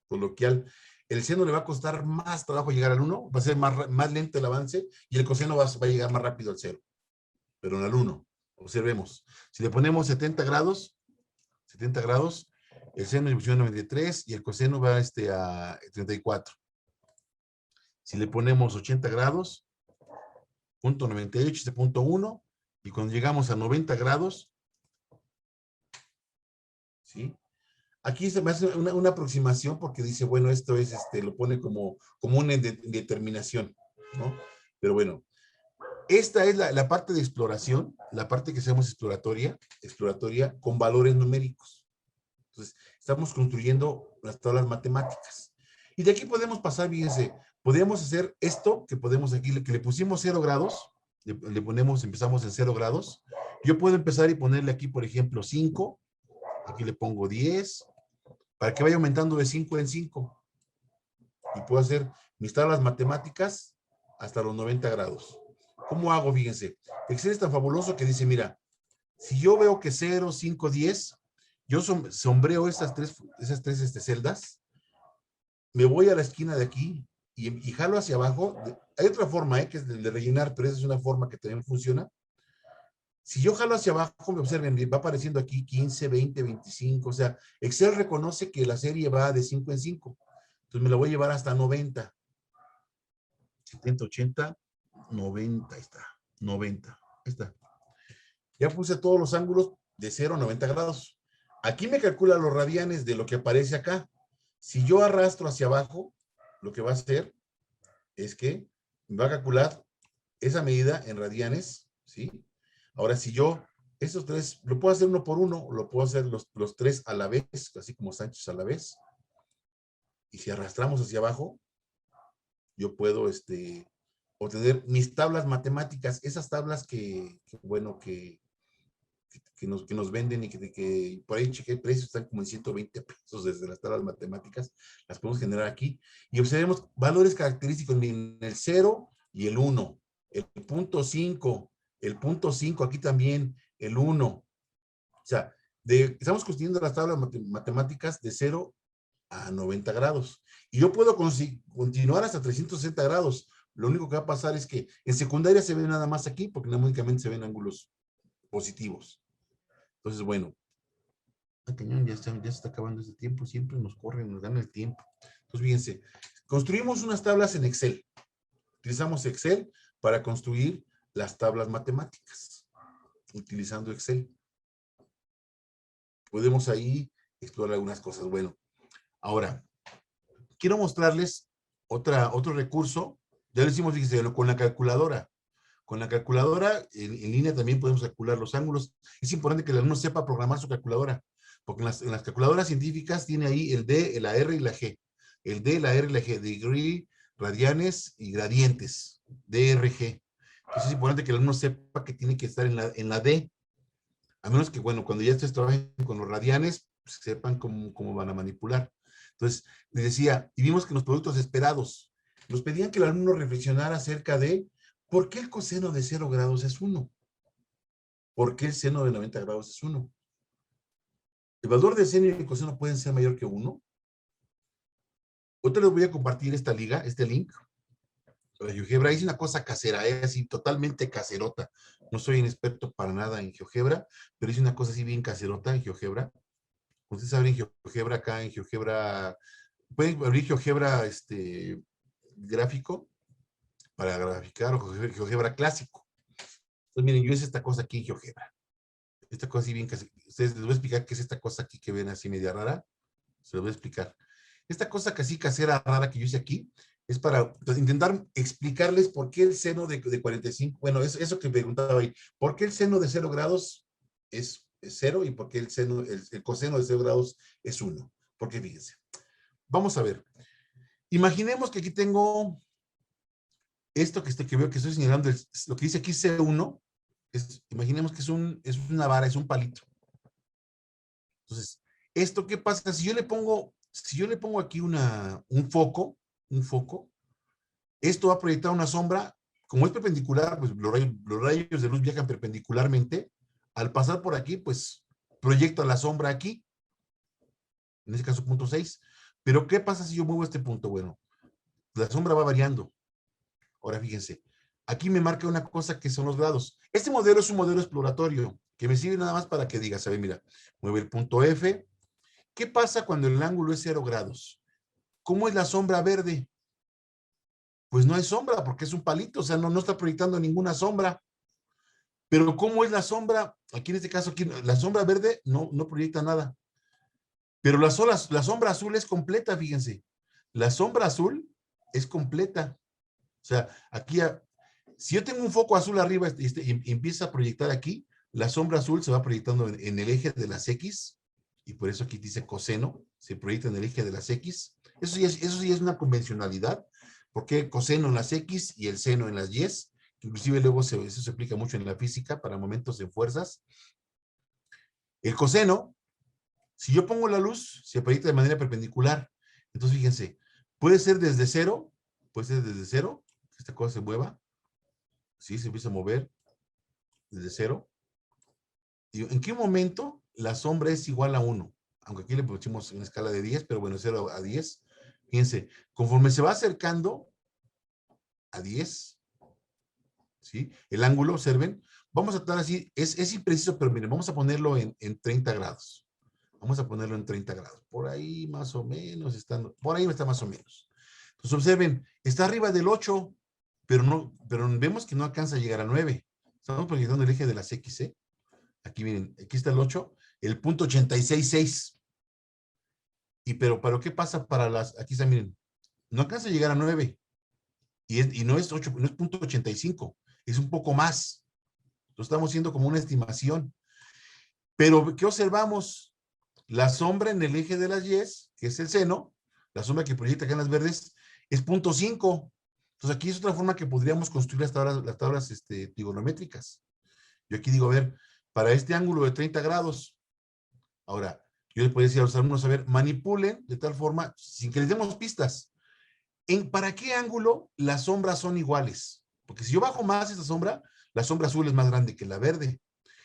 coloquial, el seno le va a costar más trabajo llegar al 1, va a ser más lento el avance y el coseno va a llegar más rápido al 0, pero en el 1. Observemos, si le ponemos 70 grados, el seno es 93 y el coseno va a 34. Si le ponemos 80 grados, punto 98, punto 1, y cuando llegamos a 90 grados, ¿sí? Aquí se me hace una aproximación porque dice, bueno, esto es, lo pone como una determinación, ¿no? Pero bueno, esta es la parte de exploración, la parte que hacemos exploratoria con valores numéricos. Entonces, estamos construyendo las tablas matemáticas. Y de aquí podemos pasar, fíjense, podríamos hacer esto que podemos aquí, que le pusimos 0 grados, empezamos en 0 grados. Yo puedo empezar y ponerle aquí, por ejemplo, 5, aquí le pongo 10, para que vaya aumentando de 5 en 5. Y puedo hacer mis tablas matemáticas hasta los 90 grados. ¿Cómo hago? Fíjense, Excel es tan fabuloso que dice, mira, si yo veo que 0, 5, 10, yo sombreo esas tres celdas, me voy a la esquina de aquí y jalo hacia abajo. Hay otra forma, que es de rellenar, pero esa es una forma que también funciona. Si yo jalo hacia abajo, me observen, va apareciendo aquí 15, 20, 25, o sea, Excel reconoce que la serie va de 5 en 5. Entonces me la voy a llevar hasta 90. 70, 80, 90, ahí está, 90, ahí está. Ya puse todos los ángulos de 0 a 90 grados. Aquí me calcula los radianes de lo que aparece acá. Si yo arrastro hacia abajo, lo que va a hacer es que me va a calcular esa medida en radianes, ¿sí? Ahora, si yo, esos tres, lo puedo hacer uno por uno, lo puedo hacer los tres a la vez, así como Sánchez a la vez. Y si arrastramos hacia abajo, yo puedo obtener mis tablas matemáticas, esas tablas que nos venden y que por ahí chequé precios, están como en 120 pesos desde las tablas matemáticas, las podemos generar aquí. Y observemos valores característicos en el 0 y el 1, el punto 5, aquí también, el 1. O sea, estamos construyendo las tablas matemáticas de 0 a 90 grados. Y yo puedo continuar hasta 360 grados. Lo único que va a pasar es que en secundaria se ve nada más aquí, porque no únicamente se ven ángulos positivos. Entonces, bueno, cañón, ya se está acabando este tiempo, siempre nos corren, nos dan el tiempo. Entonces, fíjense, construimos unas tablas en Excel. Utilizamos Excel para construir las tablas matemáticas, utilizando Excel. Podemos ahí explorar algunas cosas. Bueno, ahora, quiero mostrarles otro recurso. Ya lo hicimos, fíjense, con la calculadora. Con la calculadora en línea también podemos calcular los ángulos. Es importante que el alumno sepa programar su calculadora, porque en las calculadoras científicas tiene ahí el D, la R y la G. El D, la R y la G, degree, radianes y gradientes, DRG. Entonces es importante que el alumno sepa que tiene que estar en la D, a menos que, bueno, cuando ya ustedes trabajen con los radianes, pues, sepan cómo van a manipular. Entonces, les decía, y vimos que los productos esperados, nos pedían que el alumno reflexionara acerca de ¿por qué el coseno de 0 grados es 1? ¿Por qué el seno de 90 grados es 1? ¿El valor de seno y el coseno pueden ser mayor que 1? Ahorita les voy a compartir esta liga, este link. Para GeoGebra es una cosa casera, es así totalmente caserota. No soy un experto para nada en GeoGebra, pero es una cosa así bien caserota en GeoGebra. Ustedes abren GeoGebra acá en GeoGebra, pueden abrir GeoGebra gráfico para graficar o GeoGebra clásico. Entonces miren, yo hice esta cosa aquí en GeoGebra. Esta cosa así bien casera. Ustedes les voy a explicar qué es esta cosa aquí que ven así media rara. Se los voy a explicar. Esta cosa casi casera rara que yo hice aquí es para intentar explicarles por qué el seno de 45, bueno, eso que preguntaba ahí, ¿por qué el seno de 0 grados es 0 y por qué el coseno de 0 grados es 1? Porque fíjense, vamos a ver. Imaginemos que aquí tengo esto que veo que estoy señalando, lo que dice aquí C1, Imaginemos que es una vara, es un palito. Entonces, ¿esto qué pasa? Si yo le pongo aquí un foco, esto va a proyectar una sombra, como es perpendicular, pues los rayos de luz viajan perpendicularmente. Al pasar por aquí, pues proyecta la sombra aquí, en este caso punto 6. Pero ¿qué pasa si yo muevo este punto? Bueno, la sombra va variando. Ahora fíjense, aquí me marca una cosa que son los grados. Este modelo es un modelo exploratorio, que me sirve nada más para que diga, ¿sabe? Mira, mueve el punto F. ¿Qué pasa cuando el ángulo es 0 grados? ¿Cómo es la sombra verde? Pues no hay sombra, porque es un palito, o sea, no está proyectando ninguna sombra. Pero ¿cómo es la sombra? Aquí en este caso, aquí, la sombra verde no proyecta nada. Pero la sombra azul es completa, fíjense. La sombra azul es completa. O sea, aquí, si yo tengo un foco azul arriba y empieza a proyectar aquí, la sombra azul se va proyectando en el eje de las X, y por eso aquí dice coseno, se proyecta en el eje de las X. Eso sí es una convencionalidad, porque coseno en las X y el seno en las Y, inclusive luego eso se aplica mucho en la física para momentos en fuerzas. El coseno, si yo pongo la luz, se proyecta de manera perpendicular. Entonces, fíjense, puede ser desde cero, que esta cosa se mueva, ¿sí? Se empieza a mover desde cero. ¿Y en qué momento la sombra es igual a 1? Aunque aquí le pusimos una escala de 10, pero bueno, 0 a 10. Fíjense, conforme se va acercando a 10, ¿sí? El ángulo, observen, vamos a estar así, es impreciso, pero miren, vamos a ponerlo en 30 grados. Vamos a ponerlo en 30 grados. Por ahí más o menos, por ahí está más o menos. Entonces observen, está arriba del 8, pero vemos que no alcanza a llegar a 9. Estamos proyectando el eje de las X, ¿eh? Aquí miren, aquí está el 8, el punto 86.6. Pero ¿qué pasa para aquí está, miren, no alcanza a llegar a 9. Y no es 8, no es punto 85, es un poco más. Lo estamos haciendo como una estimación. Pero, ¿qué observamos? La sombra en el eje de las Y, que es el seno, la sombra que proyecta acá en las verdes, es 0.5. Entonces, aquí es otra forma que podríamos construir las tablas trigonométricas. Yo aquí digo, a ver, para este ángulo de 30 grados, ahora, yo les podría decir a los alumnos, a ver, manipulen de tal forma, sin que les demos pistas, ¿para qué ángulo las sombras son iguales? Porque si yo bajo más esta sombra, la sombra azul es más grande que la verde.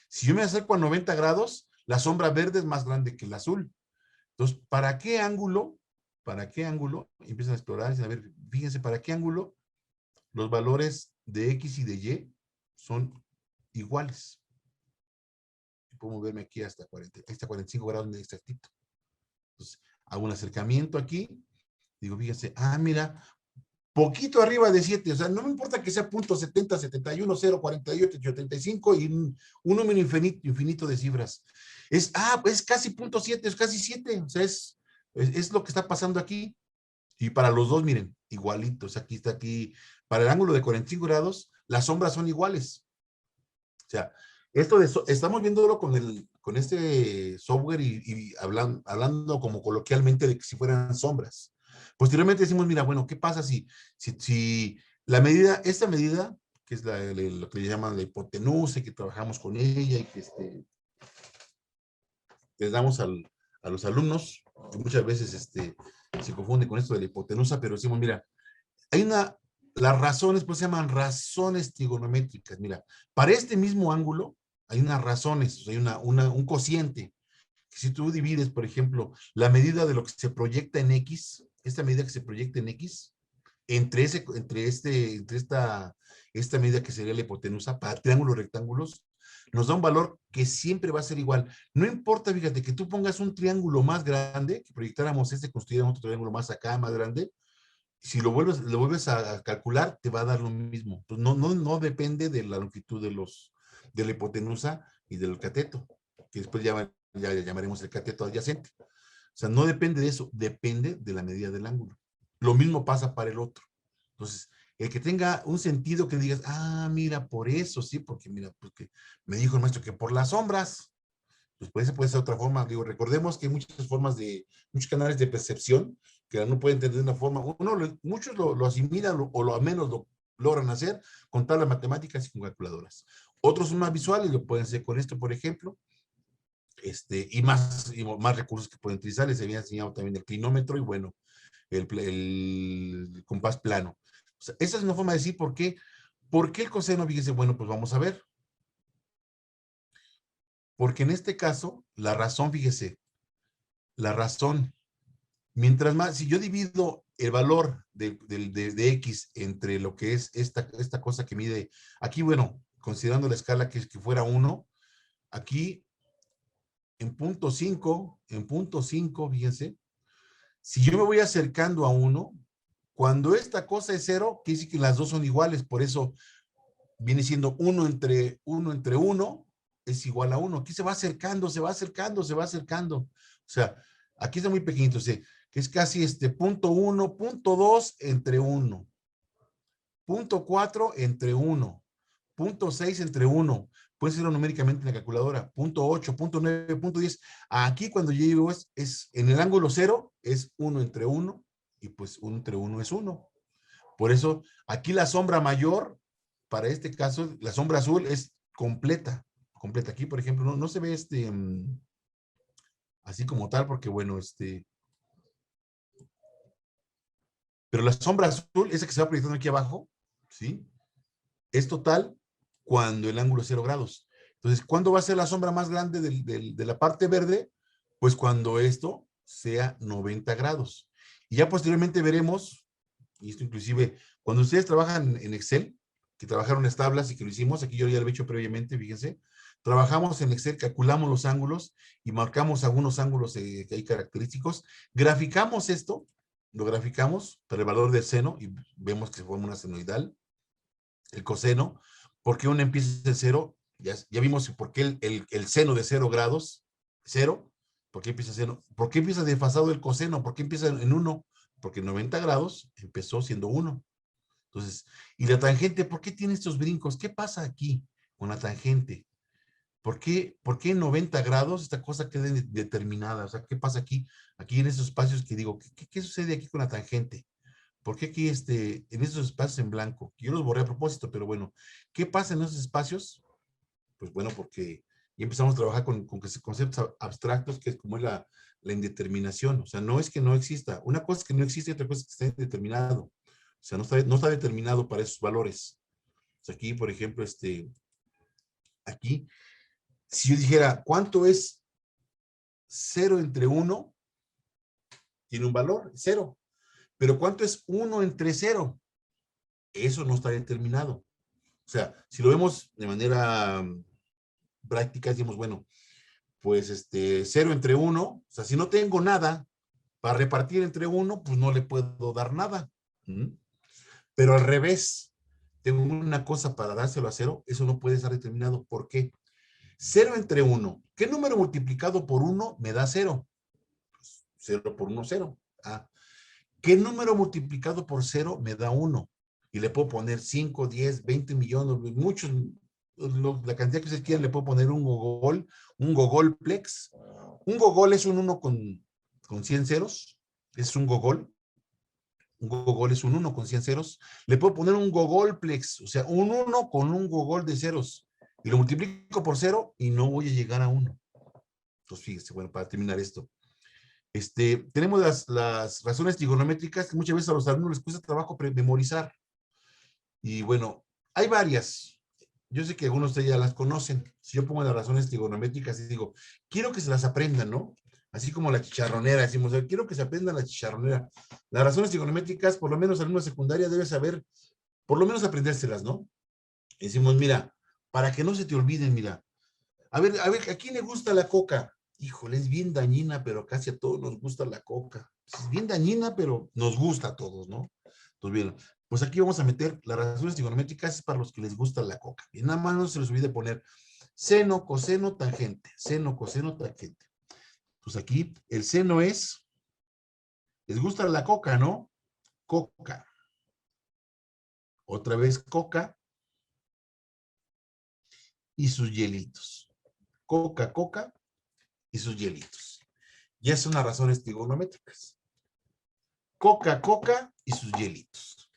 Si yo me acerco a 90 grados, la sombra verde es más grande que la azul. Entonces, ¿para qué ángulo? Empiezan a explorar, a ver, fíjense, ¿para qué ángulo los valores de X y de Y son iguales? Puedo moverme aquí hasta 45 grados de exactito. Entonces, hago un acercamiento aquí, digo, fíjense, mira, poquito arriba de 7, o sea, no me importa que sea punto 70, 71, 0, 48, 85 y un número infinito de cifras. Es casi punto 7, es casi 7, o sea, es lo que está pasando aquí. Y para los dos, miren, igualitos, aquí está aquí, para el ángulo de 45 grados, las sombras son iguales. O sea, estamos viéndolo con este software y hablando como coloquialmente de que si fueran sombras. Posteriormente decimos, mira, bueno, ¿qué pasa si esta medida, que es lo que le llaman la hipotenusa, que trabajamos con ella y que les damos a los alumnos, que muchas veces se confunde con esto de la hipotenusa, pero decimos, mira, las razones, pues se llaman razones trigonométricas. Mira, para este mismo ángulo hay unas razones, o sea, hay un cociente. Que si tú divides, por ejemplo, la medida de lo que se proyecta en X, esta medida que se proyecta en X, entre esta medida que sería la hipotenusa para triángulos rectángulos, nos da un valor que siempre va a ser igual. No importa, fíjate, que tú pongas un triángulo más grande, que proyectáramos construyéramos otro triángulo más acá, más grande, si lo vuelves a calcular, te va a dar lo mismo. Entonces, no depende de la longitud de la hipotenusa y del cateto, que después ya llamaremos el cateto adyacente. O sea, no depende de eso, depende de la medida del ángulo. Lo mismo pasa para el otro. Entonces, el que tenga un sentido que digas, mira, por eso, sí, porque mira, porque me dijo el maestro que por las sombras, pues puede ser otra forma. Digo, recordemos que hay muchos canales de percepción que no pueden entender de una forma. Muchos lo asimilan o lo al menos lo logran hacer con tablas matemáticas y con calculadoras. Otros son más visuales, lo pueden hacer con esto, por ejemplo. Y más recursos que pueden utilizar. Les había enseñado también el clinómetro y bueno, el compás plano. O sea, esa es una forma de decir por qué el coseno. Fíjense, bueno, pues vamos a ver. Porque en este caso, la razón, fíjese, la razón, mientras más, si yo divido el valor de X entre lo que es esta cosa que mide, aquí, bueno, considerando la escala que fuera 1, aquí en punto 5, fíjense, si yo me voy acercando a 1, cuando esta cosa es 0, quiere decir que las dos son iguales, por eso viene siendo 1 entre 1 es igual a 1. Aquí se va acercando, se va acercando, se va acercando. O sea, aquí está muy pequeñito, o sea, que es casi punto 1, punto 2 entre 1, punto 4 entre 1, punto 6 entre 1. Puede ser numéricamente en la calculadora, punto 8, punto 9, punto 10. Aquí cuando yo llego es en el ángulo 0, es 1 entre 1, y pues 1 entre 1 es 1. Por eso, aquí la sombra mayor, para este caso, la sombra azul es completa. Completa. Aquí, por ejemplo, no se ve así como tal, porque bueno, pero la sombra azul, esa que se va proyectando aquí abajo, ¿sí? Es total cuando el ángulo es 0 grados. Entonces, ¿cuándo va a ser la sombra más grande de la parte verde? Pues cuando esto sea 90 grados. Y ya posteriormente veremos, y esto inclusive, cuando ustedes trabajan en Excel, que trabajaron las tablas y que lo hicimos, aquí yo ya lo he hecho previamente, fíjense, trabajamos en Excel, calculamos los ángulos y marcamos algunos ángulos que hay característicos, graficamos esto, lo graficamos para el valor del seno y vemos que se forma una senoidal, el coseno, porque uno empieza en 0, ya vimos por qué el seno de 0 grados, 0, ¿por qué empieza 0? ¿Por qué empieza desfasado el coseno? ¿Por qué empieza en 1? Porque 90 grados empezó siendo 1. Entonces, y la tangente, ¿por qué tiene estos brincos? ¿Qué pasa aquí con la tangente? ¿Por qué en 90 grados esta cosa queda determinada? O sea, ¿qué pasa aquí? Aquí en esos espacios que digo, ¿qué sucede aquí con la tangente? ¿Por qué aquí en esos espacios en blanco? Yo los borré a propósito, pero bueno, ¿qué pasa en esos espacios? Pues bueno, porque ya empezamos a trabajar con conceptos abstractos, que es como es la indeterminación. O sea, no es que no exista. Una cosa es que no existe y otra cosa es que está indeterminado. O sea, no está determinado para esos valores. O sea, aquí, por ejemplo, aquí, si yo dijera, ¿cuánto es 0 entre 1? Tiene un valor, 0. Pero ¿cuánto es 1 entre 0? Eso no está determinado. O sea, si lo vemos de manera práctica, decimos, bueno, pues 0 entre 1, o sea, si no tengo nada para repartir entre 1, pues no le puedo dar nada. Pero al revés, tengo una cosa para dárselo a 0, eso no puede estar determinado. ¿Por qué? 0 entre 1. ¿Qué número multiplicado por 1 me da 0? 0 por 1, 0. Ah. ¿Qué número multiplicado por 0 me da 1? Y le puedo poner 5, 10, 20 millones, muchos, la cantidad que ustedes quieran, le puedo poner un gogolplex. Un gogol es un 1 con 100 ceros. Es un gogol. Un gogol es un 1 con 100 ceros. Le puedo poner un gogolplex, o sea, un 1 con un gogol de ceros. Y lo multiplico por 0 y no voy a llegar a 1. Entonces, fíjense, bueno, para terminar esto. Tenemos las razones trigonométricas que muchas veces a los alumnos les cuesta trabajo memorizar. Y bueno, hay varias. Yo sé que algunos de ustedes ya las conocen. Si yo pongo las razones trigonométricas y digo, quiero que se las aprendan, ¿no? Así como la chicharronera, decimos, quiero que se aprendan la chicharronera. Las razones trigonométricas, por lo menos alumno de secundaria debe saber, por lo menos aprendérselas, ¿no? Y decimos, mira, para que no se te olviden, mira, a ver, ¿a quién le gusta la coca? Híjole, es bien dañina, pero casi a todos nos gusta la coca. Es bien dañina, pero nos gusta a todos, ¿no? Entonces, bien, pues aquí vamos a meter las razones trigonométricas para los que les gusta la coca. Y nada más no se les olvide poner seno, coseno, tangente. Seno, coseno, tangente. Pues aquí el seno es, les gusta la coca, ¿no? Coca. Otra vez coca y sus hielitos. Coca, coca y sus hielitos. Ya son las razones trigonométricas. Coca, coca y sus hielitos.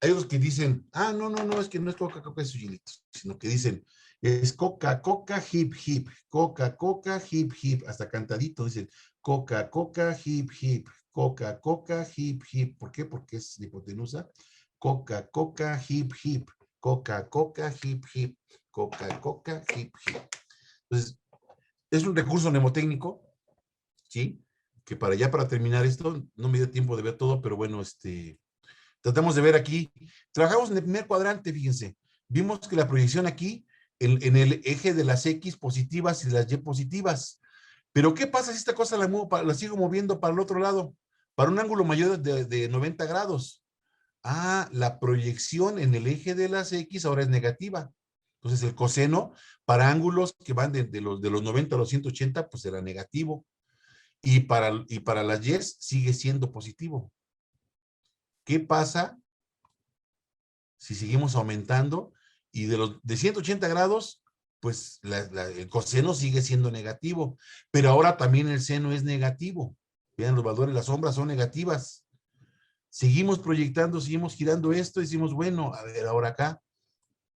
Hay otros que dicen, no, es que no es coca, coca y sus hielitos, sino que dicen, Es coca, coca, hip, hip. Coca, coca, hip, hip. Hasta cantadito dicen coca, coca, hip, hip. Coca, coca, hip, hip. ¿Por qué? Porque es la hipotenusa. Coca, coca, hip, hip. Coca, coca, hip, hip. Coca, coca, hip, hip. Entonces, es un recurso mnemotécnico, ¿sí? Que para terminar esto, no me dio tiempo de ver todo, pero bueno, tratamos de ver aquí. Trabajamos en el primer cuadrante, fíjense. Vimos que la proyección aquí, en el eje de las X positivas y las Y positivas. Pero ¿qué pasa si esta cosa la sigo moviendo para el otro lado? Para un ángulo mayor de 90 grados. Ah, la proyección en el eje de las X ahora es negativa. Entonces el coseno para ángulos que van de los 90 a los 180, pues será negativo. Y para las Y sigue siendo positivo. ¿Qué pasa si seguimos aumentando? Y de 180 grados, pues el coseno sigue siendo negativo. Pero ahora también el seno es negativo. Vean los valores, las sombras son negativas. Seguimos proyectando, seguimos girando esto y decimos, bueno, a ver, ahora acá,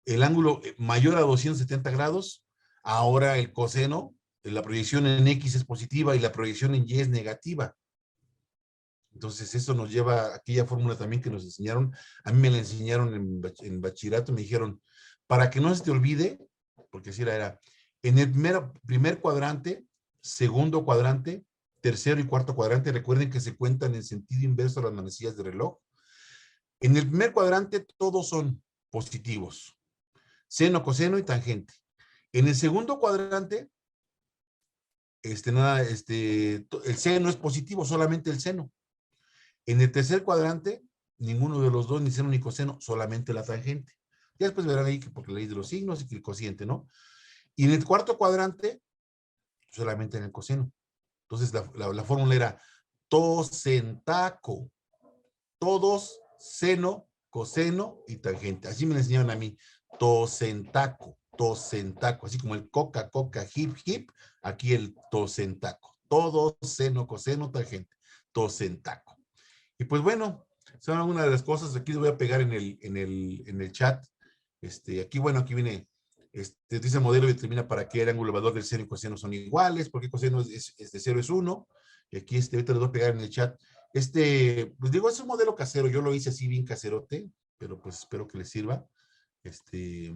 el ángulo mayor a 270 grados, ahora el coseno, la proyección en X es positiva y la proyección en Y es negativa. Entonces eso nos lleva a aquella fórmula también que nos enseñaron. A mí me la enseñaron en bachillerato, me dijeron, para que no se te olvide, porque así era, en el primer cuadrante, segundo cuadrante, tercero y cuarto cuadrante, recuerden que se cuentan en sentido inverso las manecillas de reloj. En el primer cuadrante todos son positivos, seno, coseno y tangente. En el segundo cuadrante, el seno es positivo, solamente el seno. En el tercer cuadrante, ninguno de los dos, ni seno ni coseno, solamente la tangente. Ya después verán ahí que porque la ley de los signos y que el cociente, ¿no? Y en el cuarto cuadrante, solamente en el coseno. Entonces la fórmula era tosentaco. Todos, seno, coseno y tangente. Así me lo enseñaron a mí. Tosentaco, tosentaco. Así como el coca, coca, hip, hip. Aquí el tosentaco. Todo, seno, coseno, tangente. Tosentaco. Y pues bueno, son algunas de las cosas. Aquí les voy a pegar en el chat. Aquí, bueno, aquí viene, dice el modelo determina para qué el ángulo elevador del seno y coseno son iguales, porque coseno es de 0 es 1. Y aquí, ahorita les voy a pegar en el chat. Pues digo, es un modelo casero. Yo lo hice así bien caserote, pero pues espero que les sirva. Aquí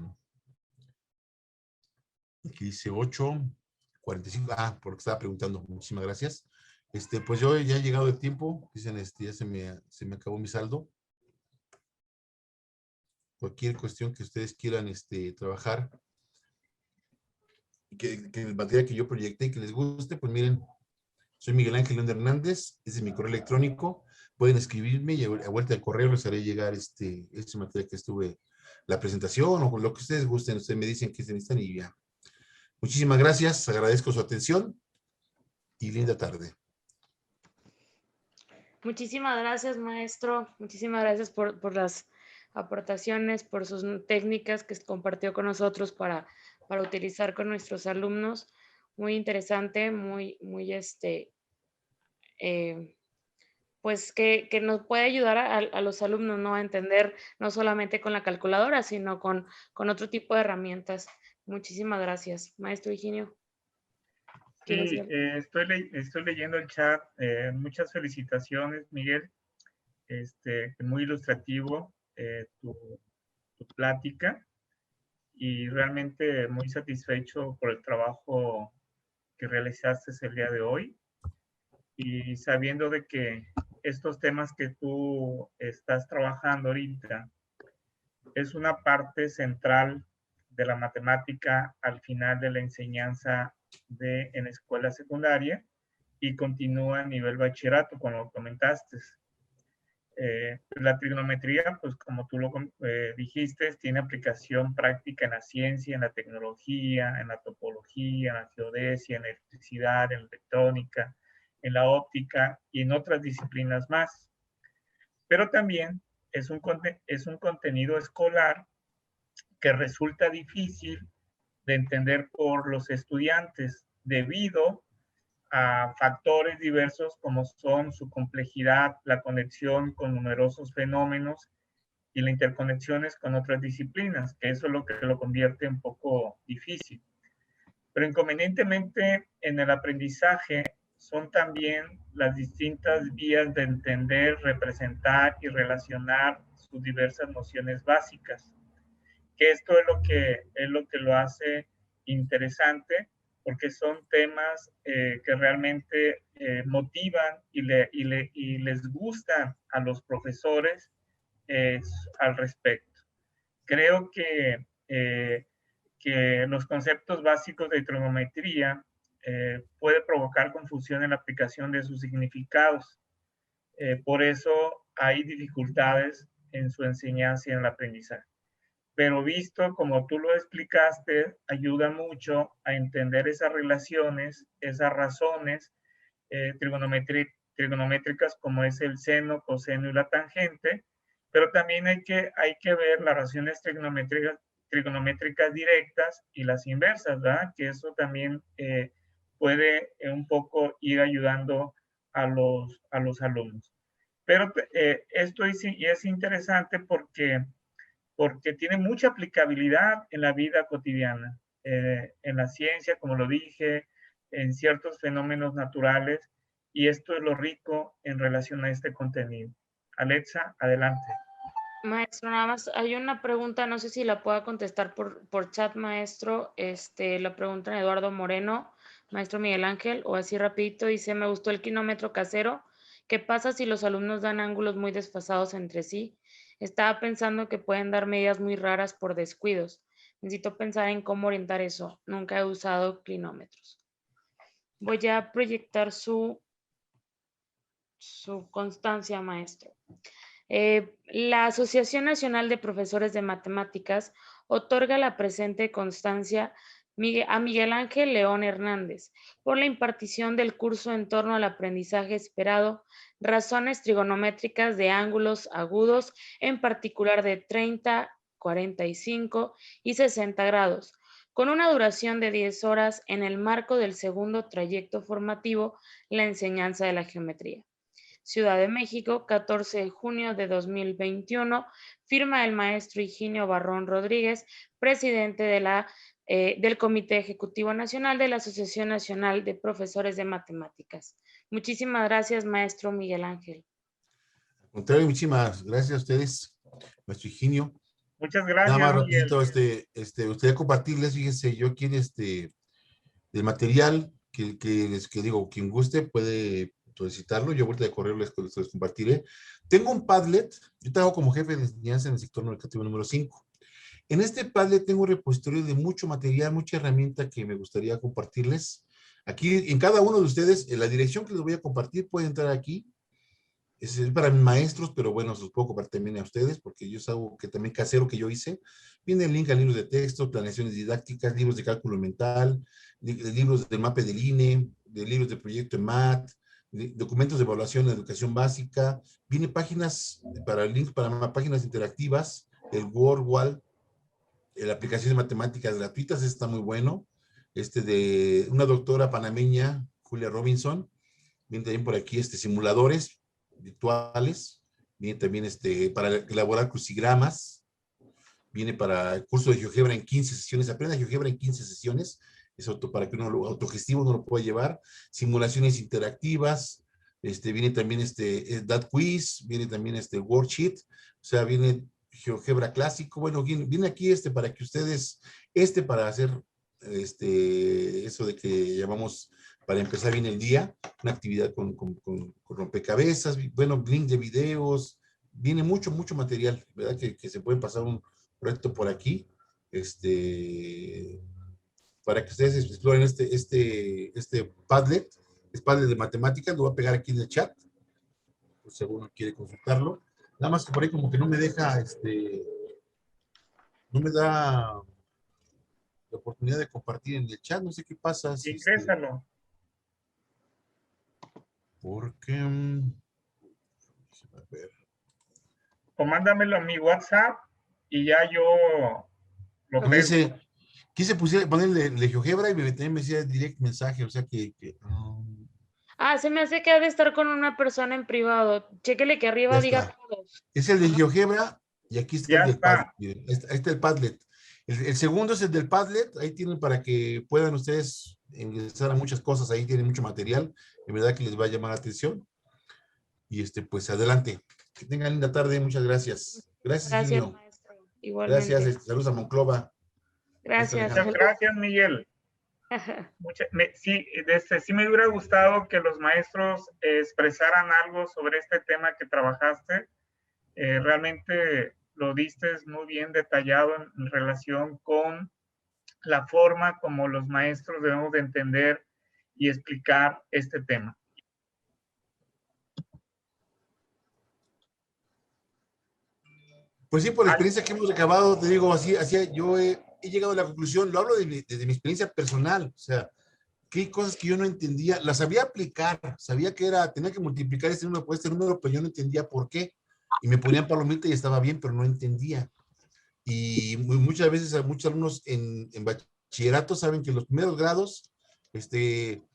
dice 8:45. Ah, porque estaba preguntando. Muchísimas gracias. Pues yo ya he llegado el tiempo. Dicen, ya se me acabó mi saldo. Cualquier cuestión que ustedes quieran trabajar, que el material que yo proyecté y que les guste, pues miren, soy Miguel Ángel León Hernández, ese es mi correo electrónico. Pueden escribirme y a vuelta del correo les haré llegar este material que estuve, la presentación o lo que ustedes gusten. Ustedes me dicen que se necesitan y ya. Muchísimas gracias, agradezco su atención y linda tarde. Muchísimas gracias, maestro. Muchísimas gracias por las aportaciones, por sus técnicas que compartió con nosotros para utilizar con nuestros alumnos. Muy interesante, muy, pues que nos puede ayudar a los alumnos, ¿no? A entender no solamente con la calculadora, sino con otro tipo de herramientas. Muchísimas gracias, maestro Higinio. Sí, estoy leyendo el chat. Muchas felicitaciones, Miguel. Muy ilustrativo tu plática y realmente muy satisfecho por el trabajo que realizaste el día de hoy y sabiendo de que estos temas que tú estás trabajando ahorita es una parte central de la matemática al final de la enseñanza en escuela secundaria y continúa a nivel bachillerato, como lo comentaste. La trigonometría, pues como tú lo dijiste, tiene aplicación práctica en la ciencia, en la tecnología, en la topología, en la geodesia, en la electricidad, en la electrónica, en la óptica y en otras disciplinas más. Pero también es un contenido escolar que resulta difícil de entender por los estudiantes debido a factores diversos como son su complejidad, la conexión con numerosos fenómenos y las interconexiones con otras disciplinas, que eso es lo que lo convierte un poco difícil. Pero inconvenientemente en el aprendizaje son también las distintas vías de entender, representar y relacionar sus diversas nociones básicas. Que esto es lo que lo hace interesante, porque son temas que realmente motivan y les gustan a los profesores al respecto. Creo que los conceptos básicos de trigonometría puede provocar confusión en la aplicación de sus significados. Por eso hay dificultades en su enseñanza y en el aprendizaje. Pero visto como tú lo explicaste, ayuda mucho a entender esas relaciones, esas razones trigonométricas como es el seno, coseno y la tangente, pero también hay que ver las razones trigonométricas directas y las inversas, ¿verdad? Que eso también puede un poco ir ayudando a los alumnos. Pero esto es interesante porque tiene mucha aplicabilidad en la vida cotidiana, en la ciencia, como lo dije, en ciertos fenómenos naturales, y esto es lo rico en relación a este contenido. Alexa, adelante. Maestro, nada más hay una pregunta, no sé si la pueda contestar por chat, maestro. La pregunta Eduardo Moreno, maestro Miguel Ángel, o así rapidito, dice, me gustó el kilómetro casero. ¿Qué pasa si los alumnos dan ángulos muy desfasados entre sí? Estaba pensando que pueden dar medidas muy raras por descuidos. Necesito pensar en cómo orientar eso. Nunca he usado clinómetros. Voy a proyectar su constancia, maestro. La Asociación Nacional de Profesores de Matemáticas otorga la presente constancia a Miguel Ángel León Hernández por la impartición del curso en torno al aprendizaje esperado, razones trigonométricas de ángulos agudos, en particular de 30, 45 y 60 grados, con una duración de 10 horas en el marco del segundo trayecto formativo, la enseñanza de la geometría. Ciudad de México, 14 de junio de 2021, firma el maestro Higinio Barrón Rodríguez, presidente del Comité Ejecutivo Nacional de la Asociación Nacional de Profesores de Matemáticas. Muchísimas gracias, maestro Miguel Ángel. Al contrario, muchísimas gracias a ustedes, maestro Higinio. Muchas gracias. Nada más rapidito, gustaría compartirles, fíjense, yo aquí del material que digo, quien guste puede solicitarlo, yo ahorita de correo les compartiré. Tengo un Padlet, yo trabajo como jefe de enseñanza en el sector educativo número 5. En este Padlet tengo un repositorio de mucho material, mucha herramienta que me gustaría compartirles. Aquí, en cada uno de ustedes, en la dirección que les voy a compartir, pueden entrar aquí. Es para mis maestros, pero bueno, se los puedo compartir también a ustedes, porque yo es algo que también casero que yo hice. Viene el link a libros de texto, planeaciones didácticas, libros de cálculo mental, libros del MAPE del INE, de libros de proyecto en MAT, documentos de evaluación de educación básica. Viene páginas para links para páginas interactivas, el WordWall, la aplicación de matemáticas gratuitas, está muy bueno. De una doctora panameña, Julia Robinson. Viene también por aquí simuladores virtuales, viene también para elaborar crucigramas, viene para el curso de GeoGebra en 15 sesiones, aprenda GeoGebra en 15 sesiones, es para que uno autogestivo uno lo pueda llevar, simulaciones interactivas, viene también DAT Quiz, viene también Worksheet, o sea, viene GeoGebra clásico, bueno, viene aquí para que ustedes, para hacer eso de que llamamos para empezar bien el día, una actividad con rompecabezas, bueno, link de videos, viene mucho material, ¿verdad? Que se puede pasar un proyecto por aquí, para que ustedes exploren este Padlet, es Padlet de matemáticas, lo voy a pegar aquí en el chat, pues, si alguno quiere consultarlo, nada más que por ahí como que no me deja, no me da la oportunidad de compartir en el chat, no sé qué pasa. Ingrésalo. Porque, a ver. O mándamelo a mi WhatsApp y ya yo lo pego. Quise ponerle GeoGebra y también me decía direct mensaje, o sea que se me hace que ha de estar con una persona en privado. Chéquele que arriba diga todos. Es el de GeoGebra, Y aquí está Ya el del está. Padlet. Miren, ahí está el Padlet. El segundo es el del Padlet. Ahí tienen para que puedan ustedes ingresar a muchas cosas. Ahí tienen mucho material. De verdad que les va a llamar la atención. Y pues adelante. Que tengan linda tarde. Muchas gracias. Gracias, Gracias, Ginio. maestro. Gracias. Igualmente. Saludos a Monclova. Maestro Gracias. Muchas Alejandro. gracias, Miguel. Sí me hubiera gustado que los maestros expresaran algo sobre este tema que trabajaste. Realmente lo diste muy bien detallado en relación con la forma como los maestros debemos de entender y explicar este tema. Pues sí, por la experiencia que hemos recabado, te digo, yo he llegado a la conclusión, lo hablo desde mi experiencia personal, o sea, que hay cosas que yo no entendía, las sabía aplicar, sabía que tenía que multiplicar este número por este número, pero yo no entendía por qué, y me ponían palomita y estaba bien, pero no entendía. Y muchas veces a muchos alumnos en bachillerato saben que en los primeros grados,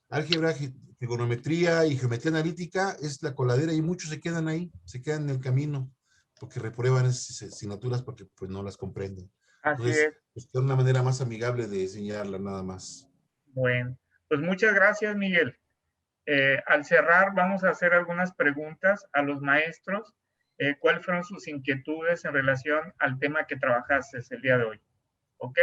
álgebra, trigonometría y geometría analítica es la coladera y muchos se quedan ahí, se quedan en el camino, porque reprueban esas asignaturas porque pues no las comprenden. Así Entonces, es. pues, es una manera más amigable de enseñarla nada más. Bueno, pues muchas gracias, Miguel. Al cerrar, vamos a hacer algunas preguntas a los maestros. ¿Cuáles fueron sus inquietudes en relación al tema que trabajaste el día de hoy? ¿Ok?